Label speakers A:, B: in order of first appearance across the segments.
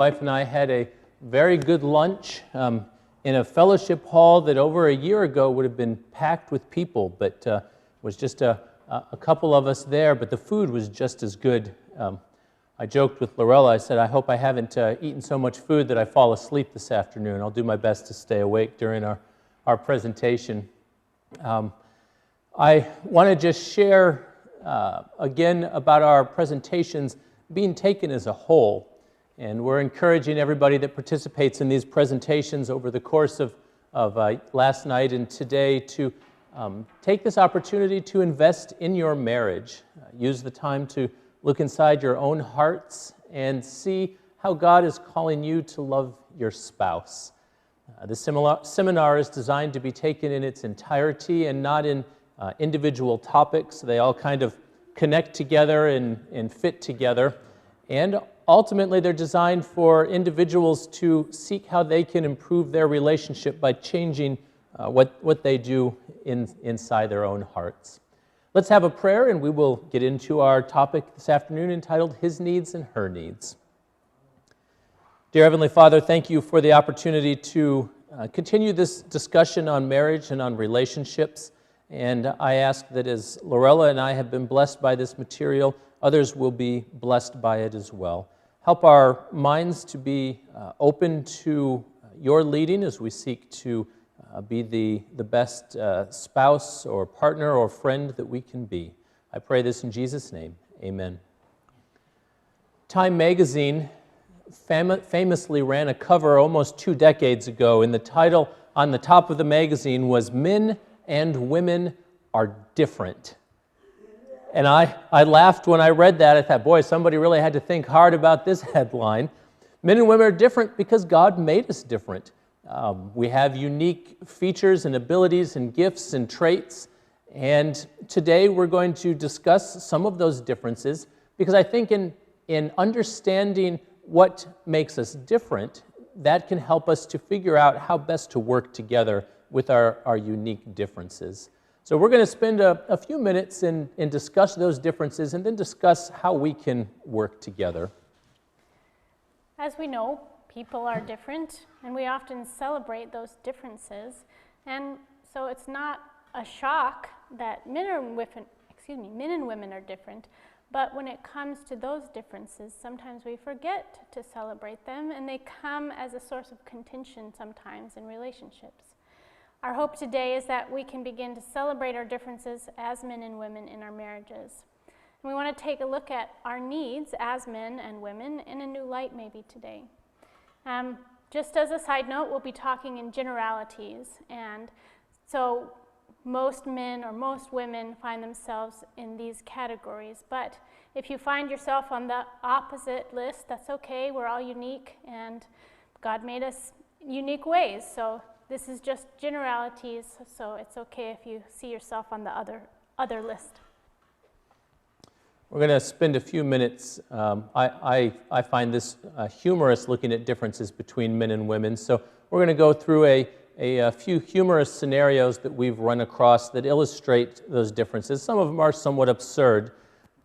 A: wife and I had a very good lunch in a fellowship hall that over a year ago would have been packed with people, but was just a couple of us there, but the food was just as good. I joked with Laurella, I said, I hope I haven't eaten so much food that I fall asleep this afternoon. I'll do my best to stay awake during our presentation. I want to just share again about our presentations being taken as a whole. And we're encouraging everybody that participates in these presentations over the course of last night and today to take this opportunity to invest in your marriage. Use the time to look inside your own hearts and see how God is calling you to love your spouse. The seminar is designed to be taken in its entirety and not in individual topics. They all kind of connect together and fit together. And ultimately, they're designed for individuals to seek how they can improve their relationship by changing what they do inside their own hearts. Let's have a prayer, and we will get into our topic this afternoon entitled His Needs and Her Needs. Dear Heavenly Father, thank you for the opportunity to continue this discussion on marriage and on relationships. And I ask that as Laurella and I have been blessed by this material, others will be blessed by it as well. Help our minds to be open to your leading as we seek to be the best spouse or partner or friend that we can be. I pray this in Jesus' name. Amen. Time magazine famously ran a cover almost 2 decades ago, and the title on the top of the magazine was Men and Women Are Different. And I laughed when I read that. I thought, boy, somebody really had to think hard about this headline. Men and women are different because God made us different. We have unique features and abilities and gifts and traits. And today we're going to discuss some of those differences because I think in understanding what makes us different, that can help us to figure out how best to work together with our unique differences. So we're going to spend a few minutes and discuss those differences and then discuss how we can work together.
B: As we know, people are different, and we often celebrate those differences. And so it's not a shock that men and women are different, but when it comes to those differences, sometimes we forget to celebrate them, and they come as a source of contention sometimes in relationships. Our hope today is that we can begin to celebrate our differences as men and women in our marriages. And we want to take a look at our needs as men and women in a new light maybe today. Just as a side note, we'll be talking in generalities, and so most men or most women find themselves in these categories. But if you find yourself on the opposite list, that's okay. We're all unique, and God made us unique ways. So this is just generalities, so it's okay if you see yourself on the other list.
A: We're going to spend a few minutes. I find this humorous, looking at differences between men and women. So we're going to go through a few humorous scenarios that we've run across that illustrate those differences. Some of them are somewhat absurd,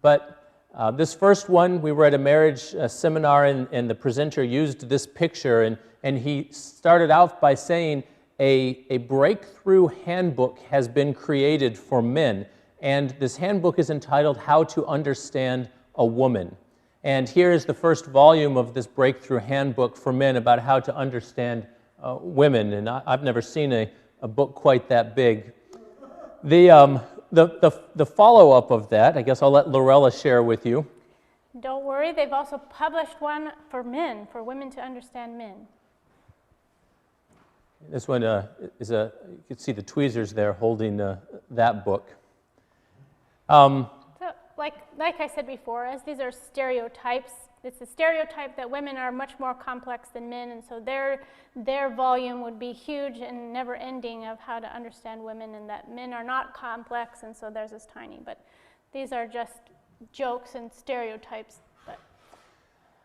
A: but this first one, we were at a marriage seminar, and the presenter used this picture, and he started out by saying, a breakthrough handbook has been created for men, and this handbook is entitled How to Understand a Woman. And here is the first volume of this breakthrough handbook for men about how to understand women, and I've never seen a book quite that big. The follow-up of that, I guess I'll let Laurella share with you.
B: Don't worry, they've also published one for men, for women to understand men.
A: This one you can see the tweezers there holding that book.
B: So, like I said before, as these are stereotypes, it's a stereotype that women are much more complex than men, and so their volume would be huge and never-ending of how to understand women, and that men are not complex, and so theirs is tiny. But these are just jokes and stereotypes.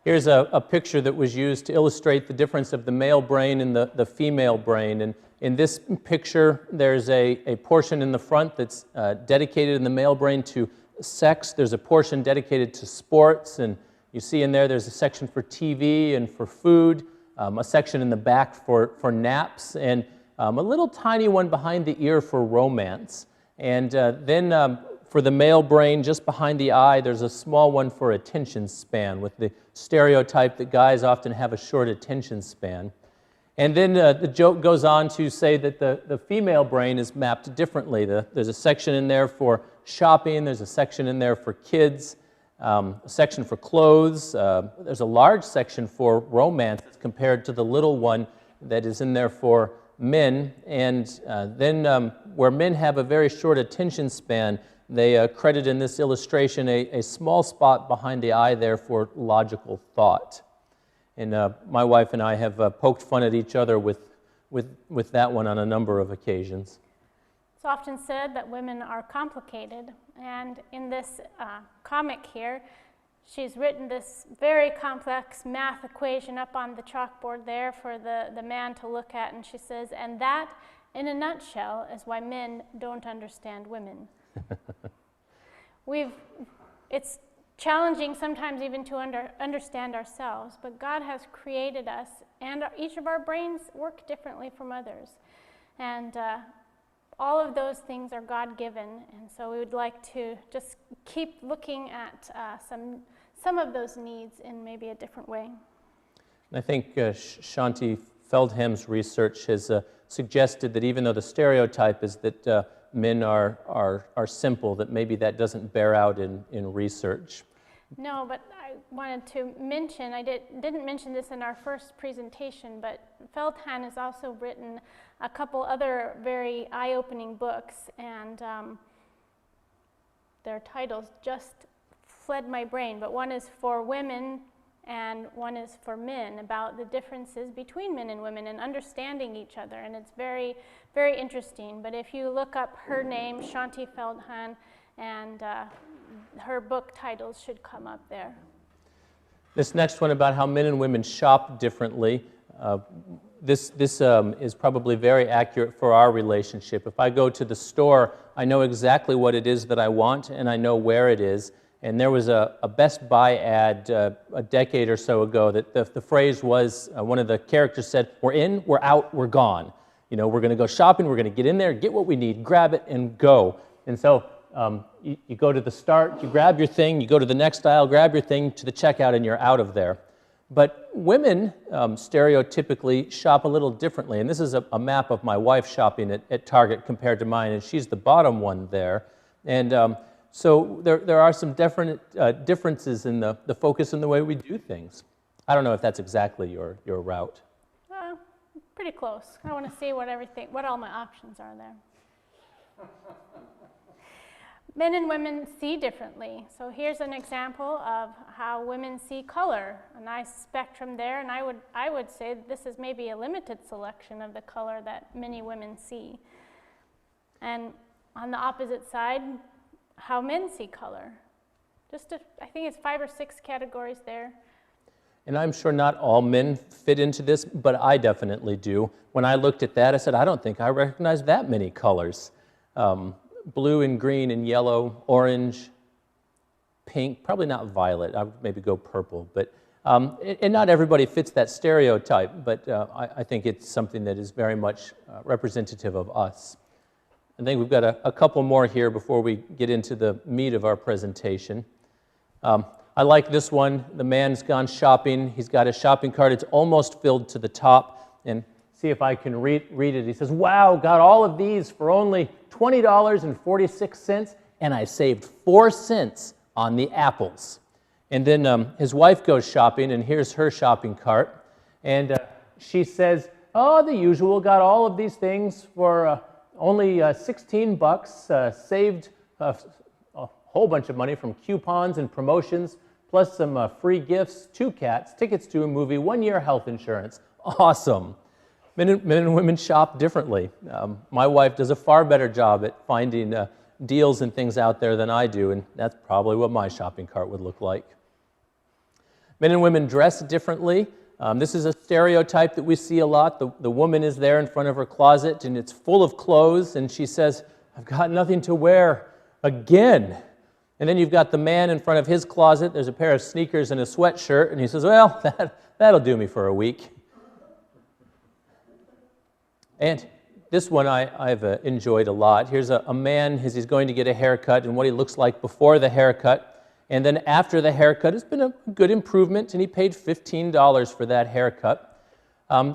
A: Here's a picture that was used to illustrate the difference of the male brain and the female brain. And in this picture, there's a portion in the front that's dedicated in the male brain to sex. There's a portion dedicated to sports and You see in there, there's a section for TV and for food, a section in the back for naps, and a little tiny one behind the ear for romance. And then for the male brain, just behind the eye, there's a small one for attention span, with the stereotype that guys often have a short attention span. And then the joke goes on to say that the female brain is mapped differently. There's a section in there for shopping, there's a section in there for kids, a section for clothes, there's a large section for romance as compared to the little one that is in there for men. And then where men have a very short attention span, they credit in this illustration a small spot behind the eye there for logical thought. And my wife and I have poked fun at each other with that one on a number of occasions.
B: It's often said that women are complicated, and in this comic here, she's written this very complex math equation up on the chalkboard there for the man to look at, and she says, and that, in a nutshell, is why men don't understand women. It's challenging sometimes even to understand ourselves, but God has created us, and each of our brains work differently from others. And all of those things are God-given, and so we would like to just keep looking at some of those needs in maybe a different way.
A: I think Shanti Feldham's research has suggested that even though the stereotype is that men are simple, that maybe that doesn't bear out in research.
B: No, but I wanted to mention, I didn't mention this in our first presentation, but Feldham has also written a couple other very eye-opening books, and their titles just fled my brain, but one is for women and one is for men, about the differences between men and women and understanding each other, and it's very, very interesting. But if you look up her name, Shanti Feldham, and her book titles should come up there.
A: This next one about how men and women shop differently, this is probably very accurate for our relationship. If I go to the store, I know exactly what it is that I want, and I know where it is. And there was a Best Buy ad a decade or so ago that the phrase was, one of the characters said, we're in, we're out, we're gone. You know, we're going to go shopping, we're going to get in there, get what we need, grab it, and go. And so you go to the start, you grab your thing, you go to the next aisle, grab your thing, to the checkout, and you're out of there. But women stereotypically shop a little differently. And this is a map of my wife shopping at Target compared to mine, and she's the bottom one there. And so there are some differences in the focus and the way we do things. I don't know if that's exactly your route.
B: Pretty close. I want to see what all my options are there. Men and women see differently. So here's an example of how women see color. A nice spectrum there, and I would say this is maybe a limited selection of the color that many women see. And on the opposite side, how men see color. I think it's 5 or 6 categories there.
A: And I'm sure not all men fit into this, but I definitely do. When I looked at that, I said, I don't think I recognize that many colors. Blue and green and yellow, orange, pink, probably not violet. I would maybe go purple. But, and not everybody fits that stereotype, but I think it's something that is very much representative of us. I think we've got a couple more here before we get into the meat of our presentation. I like this one. The man's gone shopping. He's got his shopping cart. It's almost filled to the top. And see if I can read it. He says, wow, got all of these for only $20.46, and I saved 4 cents on the apples. And then his wife goes shopping, and here's her shopping cart. And she says, oh, the usual, got all of these things for only $16, saved a whole bunch of money from coupons and promotions, plus some free gifts, 2 cats, tickets to a movie, 1-year health insurance. Awesome. Men and women shop differently. My wife does a far better job at finding deals and things out there than I do, and that's probably what my shopping cart would look like. Men and women dress differently. This is a stereotype that we see a lot. The woman is there in front of her closet, and it's full of clothes, and she says, I've got nothing to wear again. And then you've got the man in front of his closet. There's a pair of sneakers and a sweatshirt, and he says, well, that'll do me for a week. And this one I've enjoyed a lot. Here's a man as he's going to get a haircut and what he looks like before the haircut. And then after the haircut, it's been a good improvement, and he paid $15 for that haircut.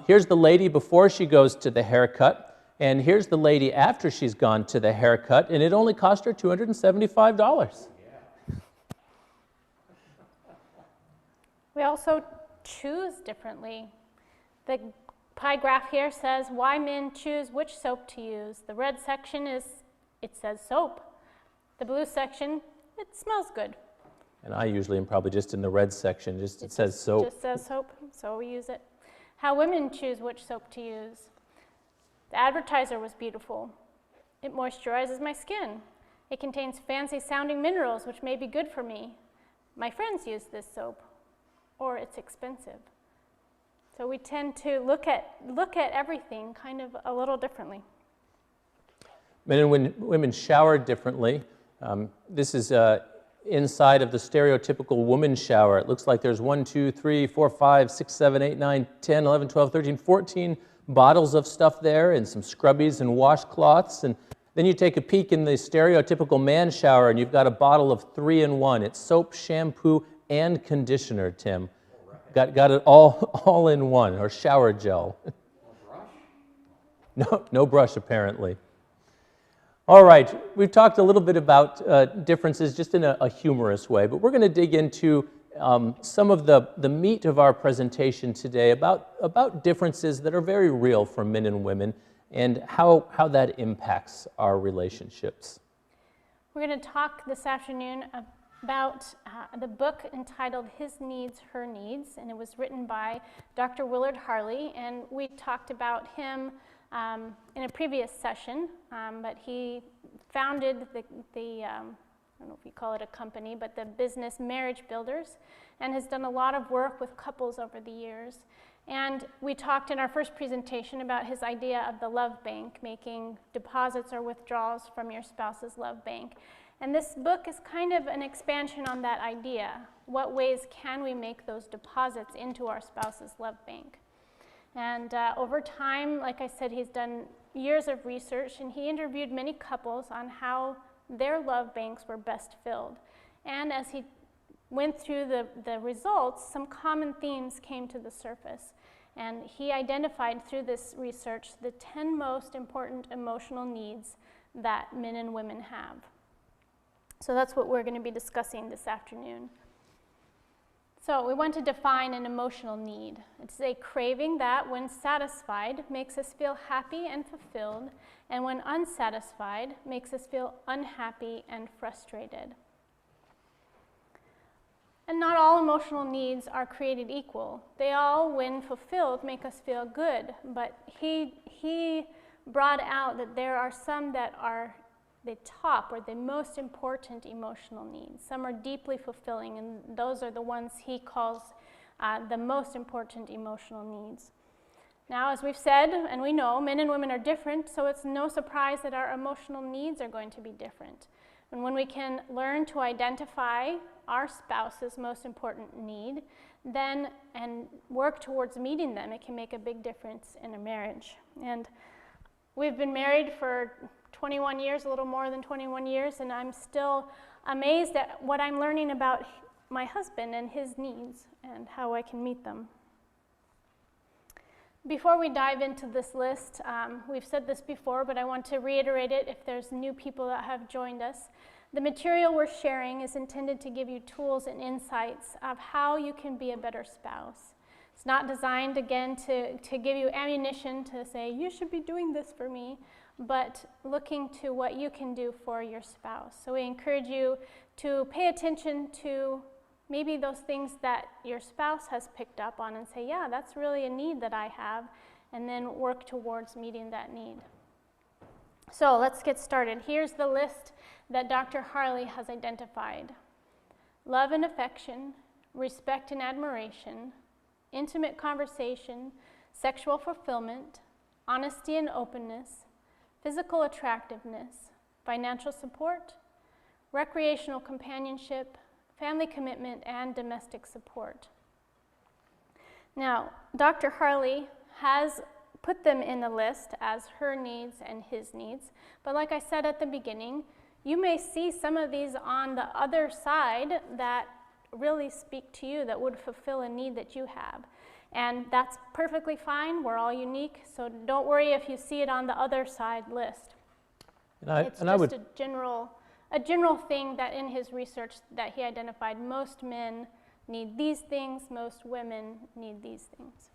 A: Here's the lady before she goes to the haircut. And here's the lady after she's gone to the haircut, and it only cost her $275.
B: We also choose differently. The pie graph here says why men choose which soap to use. The red section it says soap. The blue section, it smells good.
A: And I usually am probably just in the red section, it says soap.
B: Just says soap, so we use it. How women choose which soap to use. The advertiser was beautiful. It moisturizes my skin. It contains fancy sounding minerals which may be good for me. My friends use this soap. Or it's expensive. So we tend to look at everything kind of a little differently.
A: Men and women shower differently. This is inside of the stereotypical woman shower. It looks like there's 1, 2, 3, 4, 5, 6, 7, 8, 9, 10, 11, 12, 13, 14 bottles of stuff there, and some scrubbies and washcloths. And then you take a peek in the stereotypical man shower, and you've got a bottle of 3-in-1. It's soap, shampoo, and conditioner, Tim. Got it all in one, or shower gel. No brush, apparently. All right, we've talked a little bit about differences just in a humorous way, but we're going to dig into some of the meat of our presentation today about differences that are very real for men and women and how that impacts our relationships.
B: We're going to talk this afternoon about the book entitled His Needs, Her Needs, and it was written by Dr. Willard Harley, and we talked about him in a previous session, but he founded the I don't know if you call it a company, but the business Marriage Builders, and has done a lot of work with couples over the years. And we talked in our first presentation about his idea of the love bank, making deposits or withdrawals from your spouse's love bank. And this book is kind of an expansion on that idea. What ways can we make those deposits into our spouse's love bank? And over time, like I said, he's done years of research, and he interviewed many couples on how their love banks were best filled. And as he went through the results, some common themes came to the surface. And he identified through this research the 10 most important emotional needs that men and women have. So that's what we're going to be discussing this afternoon. So we want to define an emotional need. It's a craving that, when satisfied, makes us feel happy and fulfilled, and when unsatisfied, makes us feel unhappy and frustrated. And not all emotional needs are created equal. They all, when fulfilled, make us feel good, but he brought out that there are some that are the top or the most important emotional needs. Some are deeply fulfilling, and those are the ones he calls the most important emotional needs. Now, as we've said, and we know, men and women are different, so it's no surprise that our emotional needs are going to be different. And when we can learn to identify our spouse's most important need, then and work towards meeting them, it can make a big difference in a marriage. And we've been married for 21 years, a little more than 21 years, and I'm still amazed at what I'm learning about my husband and his needs and how I can meet them. Before we dive into this list, we've said this before, but I want to reiterate it if there's new people that have joined us. The material we're sharing is intended to give you tools and insights of how you can be a better spouse. It's not designed, again, to give you ammunition to say, you should be doing this for me, but looking to what you can do for your spouse. So we encourage you to pay attention to maybe those things that your spouse has picked up on and say, yeah, that's really a need that I have, and then work towards meeting that need. So let's get started. Here's the list that Dr. Harley has identified. Love and affection, respect and admiration, intimate conversation, sexual fulfillment, honesty and openness, physical attractiveness, financial support, recreational companionship, family commitment, and domestic support. Now, Dr. Harley has put them in the list as her needs and his needs, but like I said at the beginning, you may see some of these on the other side that really speak to you, that would fulfill a need that you have. And that's perfectly fine. We're all unique, so don't worry if you see it on the other side list. It's just a general thing that in his research that he identified, most men need these things, most women need these things.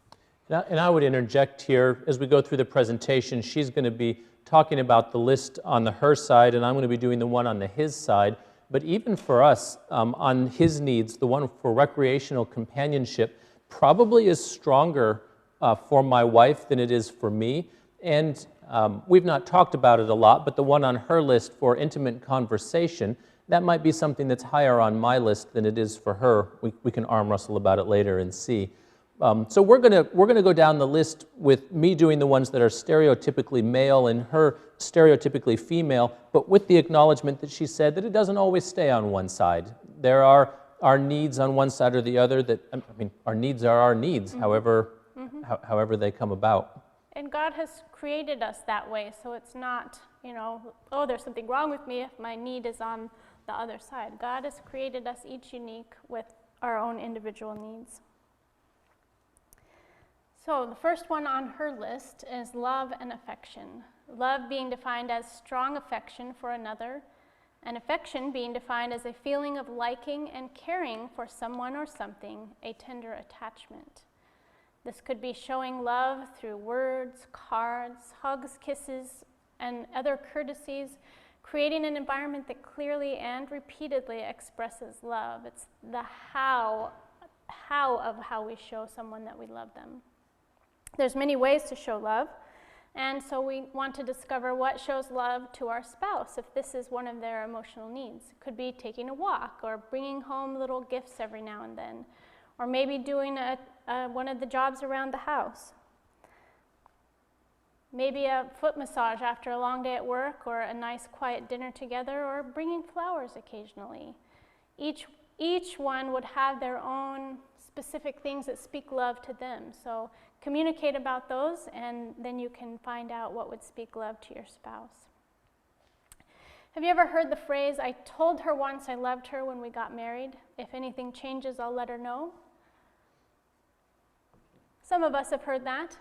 A: And I would interject here, as we go through the presentation, she's going to be talking about the list on the her side, and I'm going to be doing the one on the his side. But even for us, on his needs, the one for recreational companionship probably is stronger for my wife than it is for me. And we've not talked about it a lot, but the one on her list for intimate conversation, that might be something that's higher on my list than it is for her. We can arm wrestle about it later and see. So we're gonna go down the list with me doing the ones that are stereotypically male and her stereotypically female, but with the acknowledgement that she said that it doesn't always stay on one side. There are our needs on one side or the other that, I mean, our needs are our needs, however they come about.
B: And God has created us that way, so it's not, you know, oh, there's something wrong with me if my need is on the other side. God has created us each unique with our own individual needs. So the first one on her list is love and affection. Love being defined as strong affection for another, and affection being defined as a feeling of liking and caring for someone or something, a tender attachment. This could be showing love through words, cards, hugs, kisses, and other courtesies, creating an environment that clearly and repeatedly expresses love. It's the how of how we show someone that we love them. There's many ways to show love, and so we want to discover what shows love to our spouse if this is one of their emotional needs. It could be taking a walk or bringing home little gifts every now and then, or maybe doing one of the jobs around the house. Maybe a foot massage after a long day at work, or a nice quiet dinner together, or bringing flowers occasionally. Each one would have their own specific things that speak love to them. So communicate about those, and then you can find out what would speak love to your spouse. Have you ever heard the phrase, I told her once I loved her when we got married. If anything changes, I'll let her know? Some of us have heard that.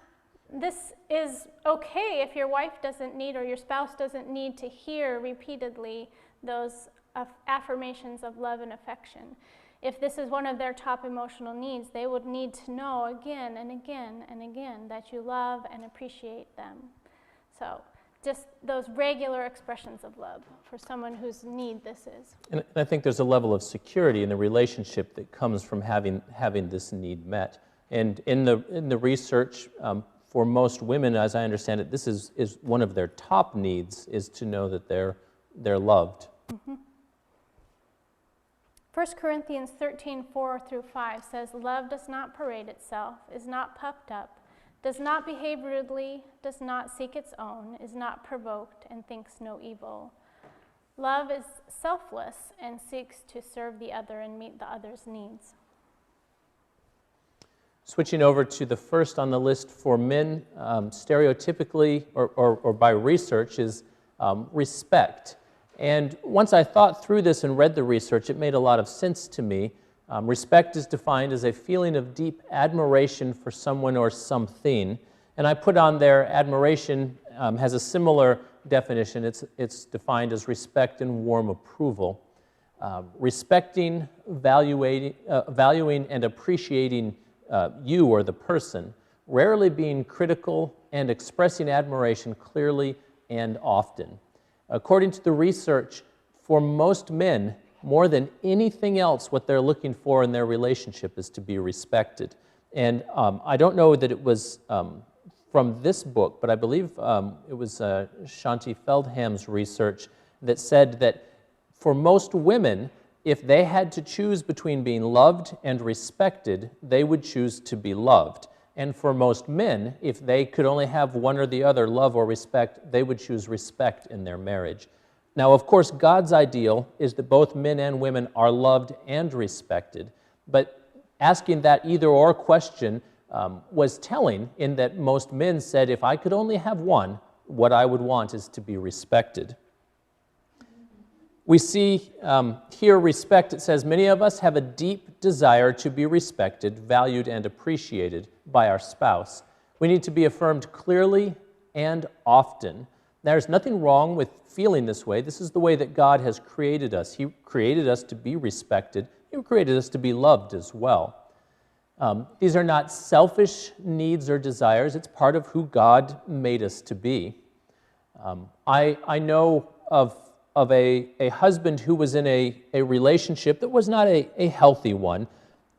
B: This is okay if your wife doesn't need, or your spouse doesn't need to hear repeatedly those affirmations of love and affection. If this is one of their top emotional needs, they would need to know again and again and again that you love and appreciate them. So just those regular expressions of love for someone whose need this is.
A: And I think there's a level of security in the relationship that comes from having this need met. And in the research, for most women, as I understand it, this is one of their top needs, is to know that they're loved.
B: Mm-hmm. 1 Corinthians 13:4-5 says, love does not parade itself, is not puffed up, does not behave rudely, does not seek its own, is not provoked, and thinks no evil. Love is selfless and seeks to serve the other and meet the other's needs.
A: Switching over to the first on the list for men, stereotypically or by research, is respect. And once I thought through this and read the research, it made a lot of sense to me. Respect is defined as a feeling of deep admiration for someone or something. And I put on there, admiration has a similar definition. It's defined as respect and warm approval. Respecting, valuing, and appreciating you or the person, rarely being critical, and expressing admiration clearly and often. According to the research, for most men, more than anything else, what they're looking for in their relationship is to be respected. And I don't know that it was from this book, but I believe it was Shanti Feldham's research that said that for most women, if they had to choose between being loved and respected, they would choose to be loved. And for most men, if they could only have one or the other, love or respect, they would choose respect in their marriage. Now, of course, God's ideal is that both men and women are loved and respected, but asking that either-or question was telling in that most men said, if I could only have one, what I would want is to be respected. We see here respect, it says, many of us have a deep desire to be respected, valued, and appreciated by our spouse. We need to be affirmed clearly and often. There's nothing wrong with feeling this way. This is the way that God has created us. He created us to be respected. He created us to be loved as well. These are not selfish needs or desires. It's part of who God made us to be. I know of a husband who was in a relationship that was not a healthy one,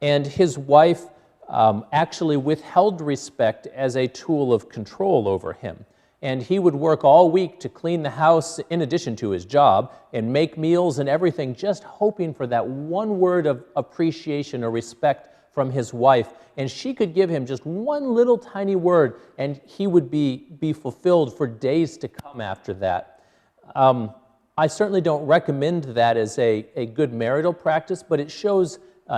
A: and his wife actually withheld respect as a tool of control over him. And he would work all week to clean the house in addition to his job and make meals and everything, just hoping for that one word of appreciation or respect from his wife. And she could give him just one little tiny word, and he would be fulfilled for days to come after that. I certainly don't recommend that as a good marital practice, but it shows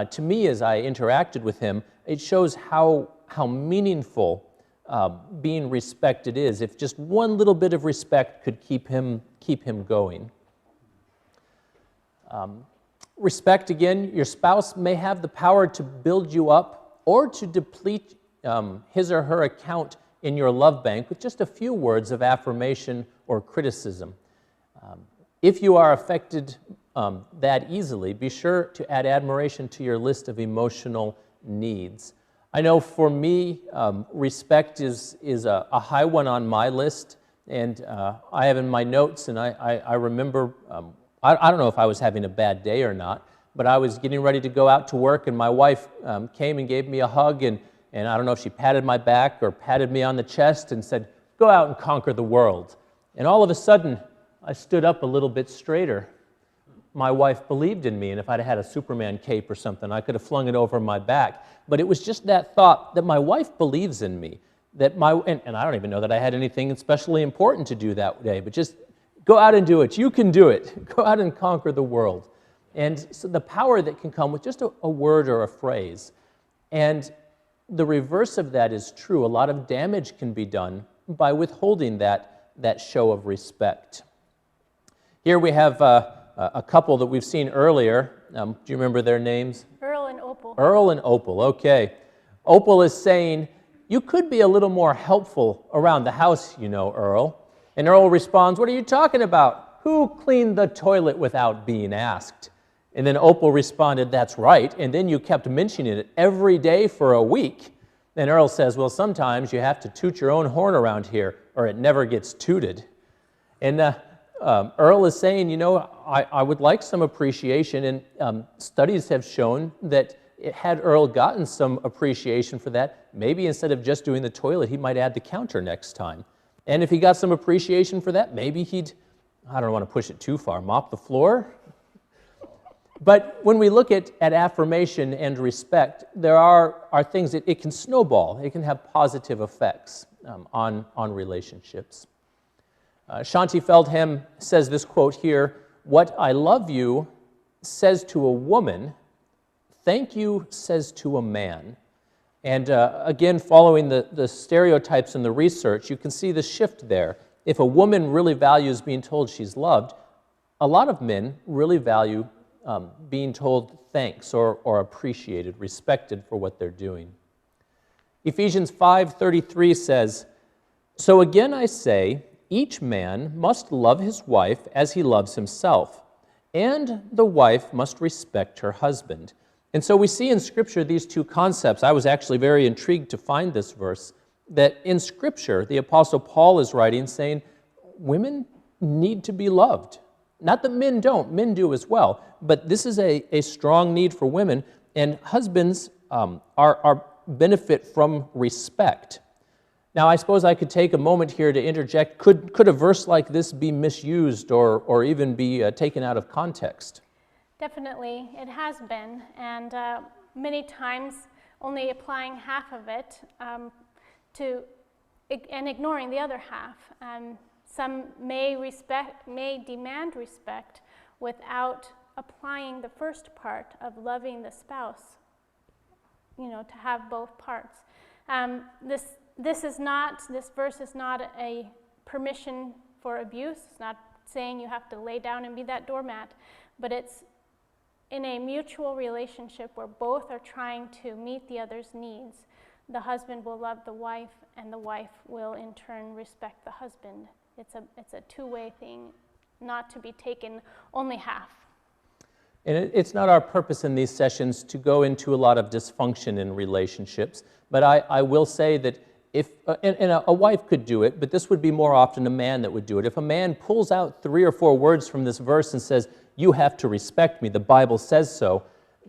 A: to me as I interacted with him, it shows how meaningful being respected is. If just one little bit of respect could keep him going. Respect, again, your spouse may have the power to build you up or to deplete his or her account in your love bank with just a few words of affirmation or criticism. If you are affected that easily, be sure to add admiration to your list of emotional needs. I know for me, respect is a high one on my list, and I have in my notes, and I remember, I don't know if I was having a bad day or not, but I was getting ready to go out to work, and my wife came and gave me a hug, and I don't know if she patted my back or patted me on the chest and said, "Go out and conquer the world." And all of a sudden, I stood up a little bit straighter. My wife believed in me, and if I'd had a Superman cape or something, I could have flung it over my back. But it was just that thought that my wife believes in me, that and I don't even know that I had anything especially important to do that day, but just go out and do it. You can do it. Go out and conquer the world. And so the power that can come with just a word or a phrase. And the reverse of that is true. A lot of damage can be done by withholding that show of respect. Here we have a couple that we've seen earlier. Do you remember their names?
B: Earl and Opal.
A: Earl and Opal, okay. Opal is saying, "You could be a little more helpful around the house, you know, Earl." And Earl responds, "What are you talking about? Who cleaned the toilet without being asked?" And then Opal responded, "That's right, and then you kept mentioning it every day for a week." Then Earl says, "Well, sometimes you have to toot your own horn around here, or it never gets tooted." And Earl is saying, you know, I would like some appreciation, and studies have shown that had Earl gotten some appreciation for that, maybe instead of just doing the toilet, he might add the counter next time. And if he got some appreciation for that, maybe he'd, I don't want to push it too far, mop the floor? But when we look at affirmation and respect, there are things that it can snowball. It can have positive effects on relationships. Shanti Feldham says this quote here, "What I love you says to a woman, thank you says to a man." And again, following the stereotypes in the research, you can see the shift there. If a woman really values being told she's loved, a lot of men really value being told thanks or appreciated, respected for what they're doing. Ephesians 5:33 says, "So again I say, each man must love his wife as he loves himself, and the wife must respect her husband." And so we see in Scripture these two concepts. I was actually very intrigued to find this verse, that in Scripture, the Apostle Paul is writing saying, women need to be loved. Not that men don't, men do as well, but this is a strong need for women, and husbands are benefit from respect. Now, I suppose I could take a moment here to interject. Could a verse like this be misused or even be taken out of context?
B: Definitely, it has been, and many times only applying half of it and ignoring the other half. Some may demand respect without applying the first part of loving the spouse, to have both parts. This verse is not a permission for abuse. It's not saying you have to lay down and be that doormat, but it's in a mutual relationship where both are trying to meet the other's needs. The husband will love the wife, and the wife will in turn respect the husband. It's a two-way thing, not to be taken only half.
A: And it's not our purpose in these sessions to go into a lot of dysfunction in relationships, but I will say that if, a wife could do it, but this would be more often a man that would do it. If a man pulls out 3 or 4 words from this verse and says, "You have to respect me, the Bible says so,"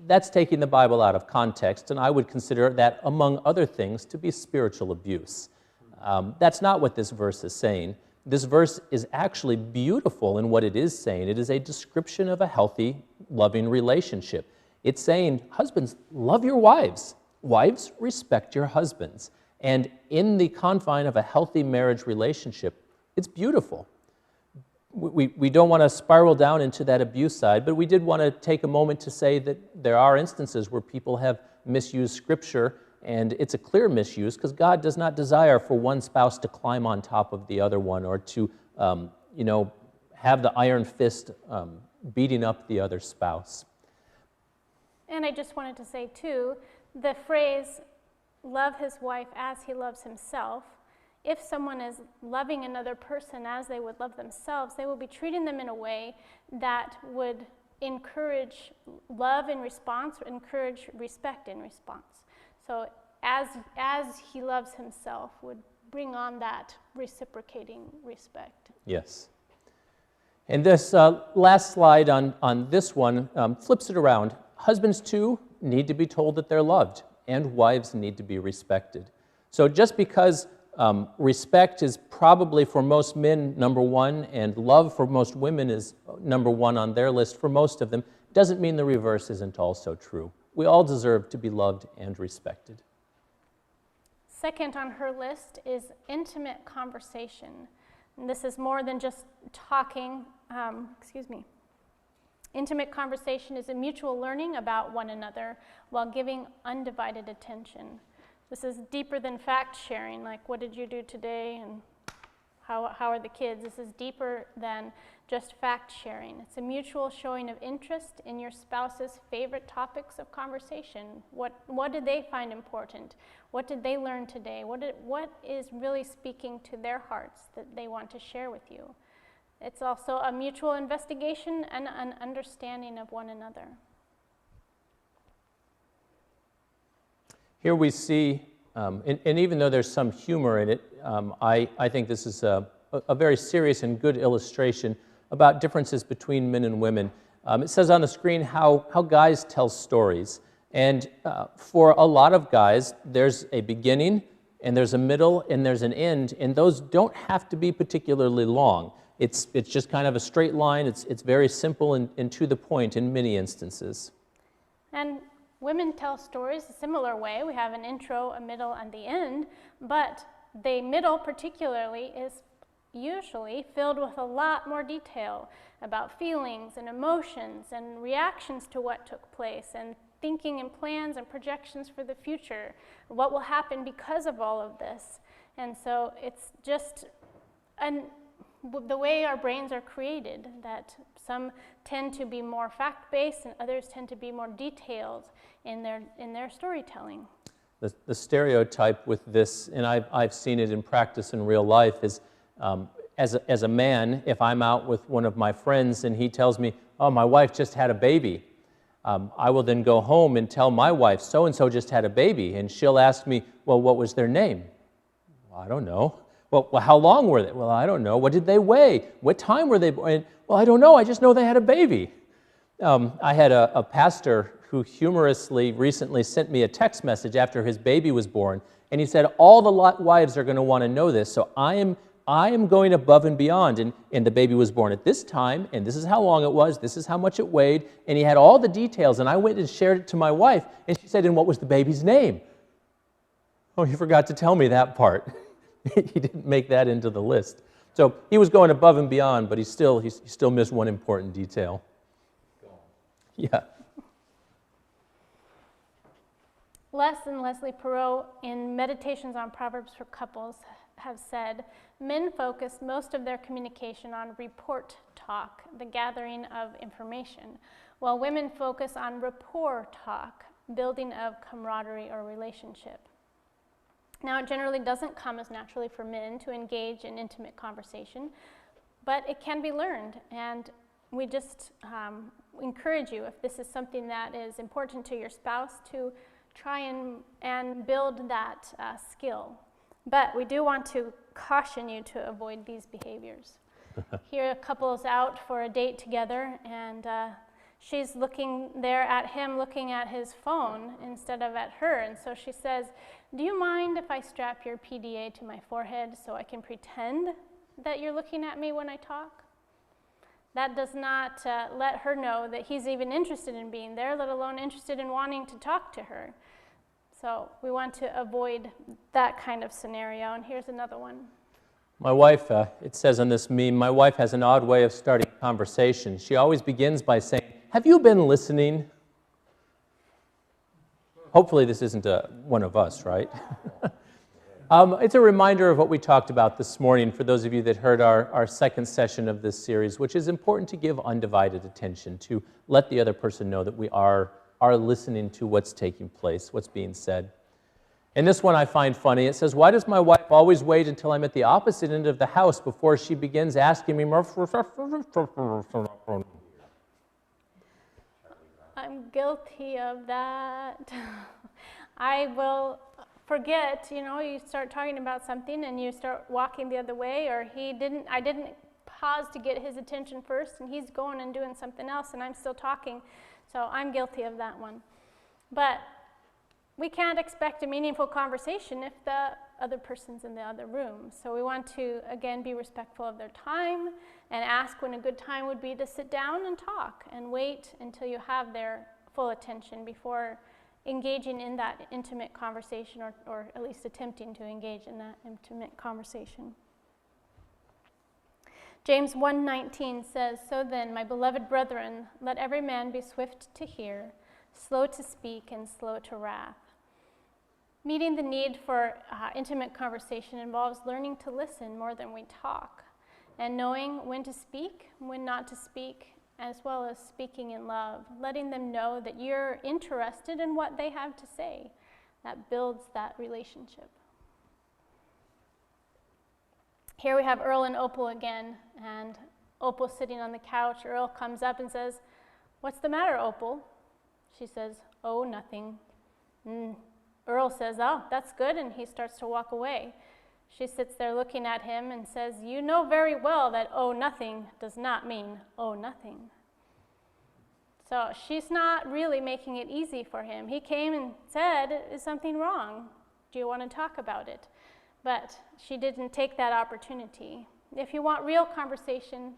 A: that's taking the Bible out of context, and I would consider that, among other things, to be spiritual abuse. That's not what this verse is saying. This verse is actually beautiful in what it is saying. It is a description of a healthy, loving relationship. It's saying, husbands, love your wives. Wives, respect your husbands. And in the confine of a healthy marriage relationship, it's beautiful. We don't want to spiral down into that abuse side, but we did want to take a moment to say that there are instances where people have misused Scripture, and it's a clear misuse because God does not desire for one spouse to climb on top of the other one or to, have the iron fist beating up the other spouse.
B: And I just wanted to say, too, the phrase, love his wife as he loves himself, if someone is loving another person as they would love themselves, they will be treating them in a way that would encourage love in response, or encourage respect in response. So as he loves himself would bring on that reciprocating respect.
A: Yes. And this last slide on this one flips it around. Husbands, too, need to be told that they're loved, and wives need to be respected. So just because respect is probably for most men number one, and love for most women is number one on their list for most of them, doesn't mean the reverse isn't also true. We all deserve to be loved and respected.
B: Second on her list is intimate conversation. And this is more than just talking, Intimate conversation is a mutual learning about one another while giving undivided attention. This is deeper than fact sharing, like what did you do today and how are the kids? This is deeper than just fact sharing. It's a mutual showing of interest in your spouse's favorite topics of conversation. What did they find important? What did they learn today? What is really speaking to their hearts that they want to share with you? It's also a mutual investigation and an understanding of one another.
A: Here we see, and even though there's some humor in it, I think this is a very serious and good illustration about differences between men and women. It says on the screen how guys tell stories. And for a lot of guys, there's a beginning, and there's a middle, and there's an end, and those don't have to be particularly long. It's just kind of a straight line. It's very simple and to the point in many instances.
B: And women tell stories a similar way. We have an intro, a middle, and the end, but the middle particularly is usually filled with a lot more detail about feelings and emotions and reactions to what took place and thinking and plans and projections for the future, what will happen because of all of this. And so it's just the way our brains are created, that some tend to be more fact-based and others tend to be more detailed in their storytelling.
A: The stereotype with this, and I've seen it in practice in real life, is as a man, if I'm out with one of my friends and he tells me, "Oh, my wife just had a baby," I will then go home and tell my wife, "So-and-so just had a baby," and she'll ask me, "Well, what was their name?" "Well, I don't know." Well, how long were they? "Well, I don't know." "What did they weigh? What time were they born?" "Well, I don't know. I just know they had a baby." I had a pastor who humorously recently sent me a text message after his baby was born, and he said, "All the wives are going to want to know this, so I am going above and beyond." And the baby was born at this time, and this is how long it was, this is how much it weighed, and he had all the details, and I went and shared it to my wife, and she said, "And what was the baby's name?" "Oh, you forgot to tell me that part." He didn't make that into the list. So he was going above and beyond, but he still missed one important detail. Yeah.
B: Les and Leslie Perot in Meditations on Proverbs for Couples have said, men focus most of their communication on report talk, the gathering of information, while women focus on rapport talk, building of camaraderie or relationship. Now, it generally doesn't come as naturally for men to engage in intimate conversation, but it can be learned, and we just encourage you, if this is something that is important to your spouse, to try and build that skill. But we do want to caution you to avoid these behaviors. Here a couple is out for a date together, and she's looking there at him, looking at his phone instead of at her. And so she says, "Do you mind if I strap your PDA to my forehead so I can pretend that you're looking at me when I talk?" That does not let her know that he's even interested in being there, let alone interested in wanting to talk to her. So we want to avoid that kind of scenario. And here's another one.
A: My wife, it says on this meme, my wife has an odd way of starting a conversation. She always begins by saying, "Have you been listening?" Hopefully this isn't one of us, right? It's a reminder of what we talked about this morning for those of you that heard our second session of this series, which is important to give undivided attention, to let the other person know that we are listening to what's taking place, what's being said. And this one I find funny. It says, "Why does my wife always wait until I'm at the opposite end of the house before she begins asking me more?"
B: I'm guilty of that. I will forget, you start talking about something and you start walking the other way, or I didn't pause to get his attention first, and he's going and doing something else, and I'm still talking. So I'm guilty of that one. But we can't expect a meaningful conversation if the other person's in the other room. So we want to, again, be respectful of their time and ask when a good time would be to sit down and talk, and wait until you have their full attention before engaging in that intimate conversation, or at least attempting to engage in that intimate conversation. James 1:19 says, "So then, my beloved brethren, let every man be swift to hear, slow to speak, and slow to wrath." Meeting the need for intimate conversation involves learning to listen more than we talk, and knowing when to speak, when not to speak, as well as speaking in love, letting them know that you're interested in what they have to say. That builds that relationship. Here we have Earl and Opal again, and Opal's sitting on the couch. Earl comes up and says, "What's the matter, Opal?" She says, "Oh, nothing." Earl says, "Oh, that's good," and he starts to walk away. She sits there looking at him and says, "You know very well that 'oh, nothing' does not mean 'oh, nothing.'" So she's not really making it easy for him. He came and said, "Is something wrong? Do you want to talk about it?" But she didn't take that opportunity. If you want real conversation,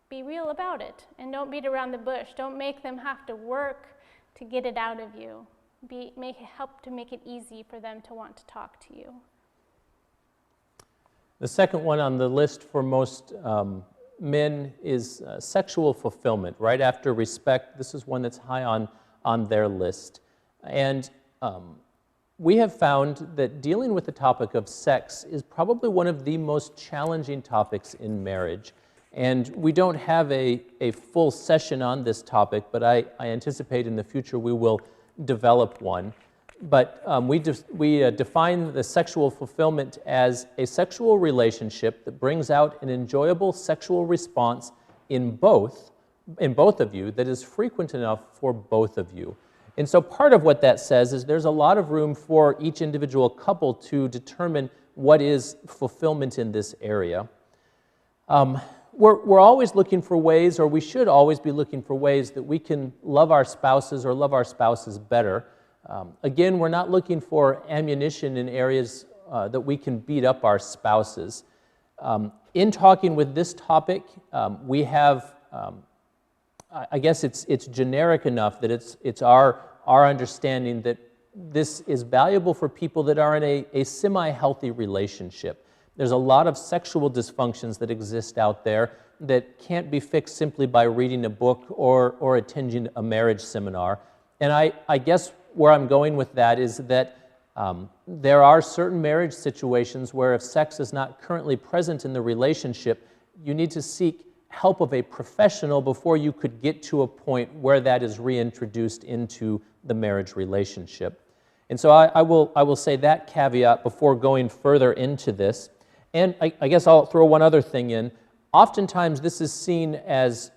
B: be real about it, and don't beat around the bush. Don't make them have to work to get it out of you. Help to make it easy for them to want to talk to you.
A: The second one on the list for most men is sexual fulfillment, right after respect. This is one that's high on their list. And we have found that dealing with the topic of sex is probably one of the most challenging topics in marriage. And we don't have a full session on this topic, but I anticipate in the future we will develop one. But we define the sexual fulfillment as a sexual relationship that brings out an enjoyable sexual response in both of you that is frequent enough for both of you. And so part of what that says is there's a lot of room for each individual couple to determine what is fulfillment in this area. We're always looking for ways, or we should always be looking for ways that we can love our spouses or love our spouses better. Again, we're not looking for ammunition in areas that we can beat up our spouses. In talking with this topic, we have, I guess it's generic enough that it's our understanding that this is valuable for people that are in a semi-healthy relationship. There's a lot of sexual dysfunctions that exist out there that can't be fixed simply by reading a book or attending a marriage seminar. And I guess where I'm going with that is that there are certain marriage situations where if sex is not currently present in the relationship, you need to seek help of a professional before you could get to a point where that is reintroduced into the marriage relationship. And so I will say that caveat before going further into this. And I guess I'll throw one other thing in. Oftentimes this is seen as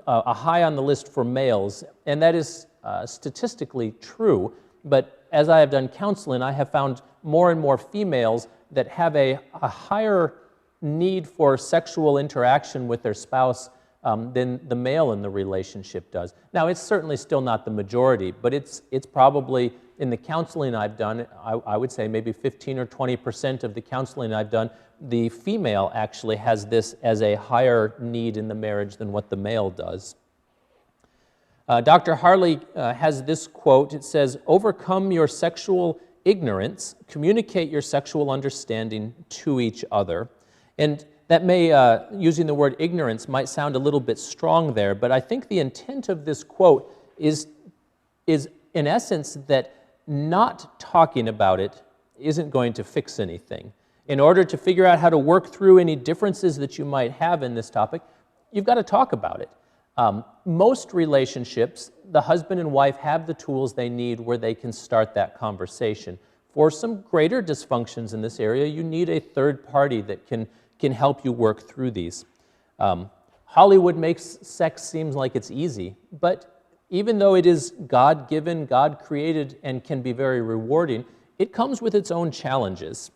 A: a high on the list for males, and that is statistically true, but as I have done counseling, I have found more and more females that have a higher need for sexual interaction with their spouse than the male in the relationship does. Now, it's certainly still not the majority, but it's probably, in the counseling I've done, I would say maybe 15 or 20% of the counseling I've done, the female actually has this as a higher need in the marriage than what the male does. Dr. Harley has this quote. It says, "Overcome your sexual ignorance, communicate your sexual understanding to each other." And that may, using the word ignorance, might sound a little bit strong there, but I think the intent of this quote is in essence that not talking about it isn't going to fix anything. In order to figure out how to work through any differences that you might have in this topic, you've got to talk about it. Most relationships, the husband and wife have the tools they need where they can start that conversation. For some greater dysfunctions in this area, you need a third party that can help you work through these. Hollywood makes sex seem like it's easy, but even though it is God-given, God-created, and can be very rewarding, it comes with its own challenges.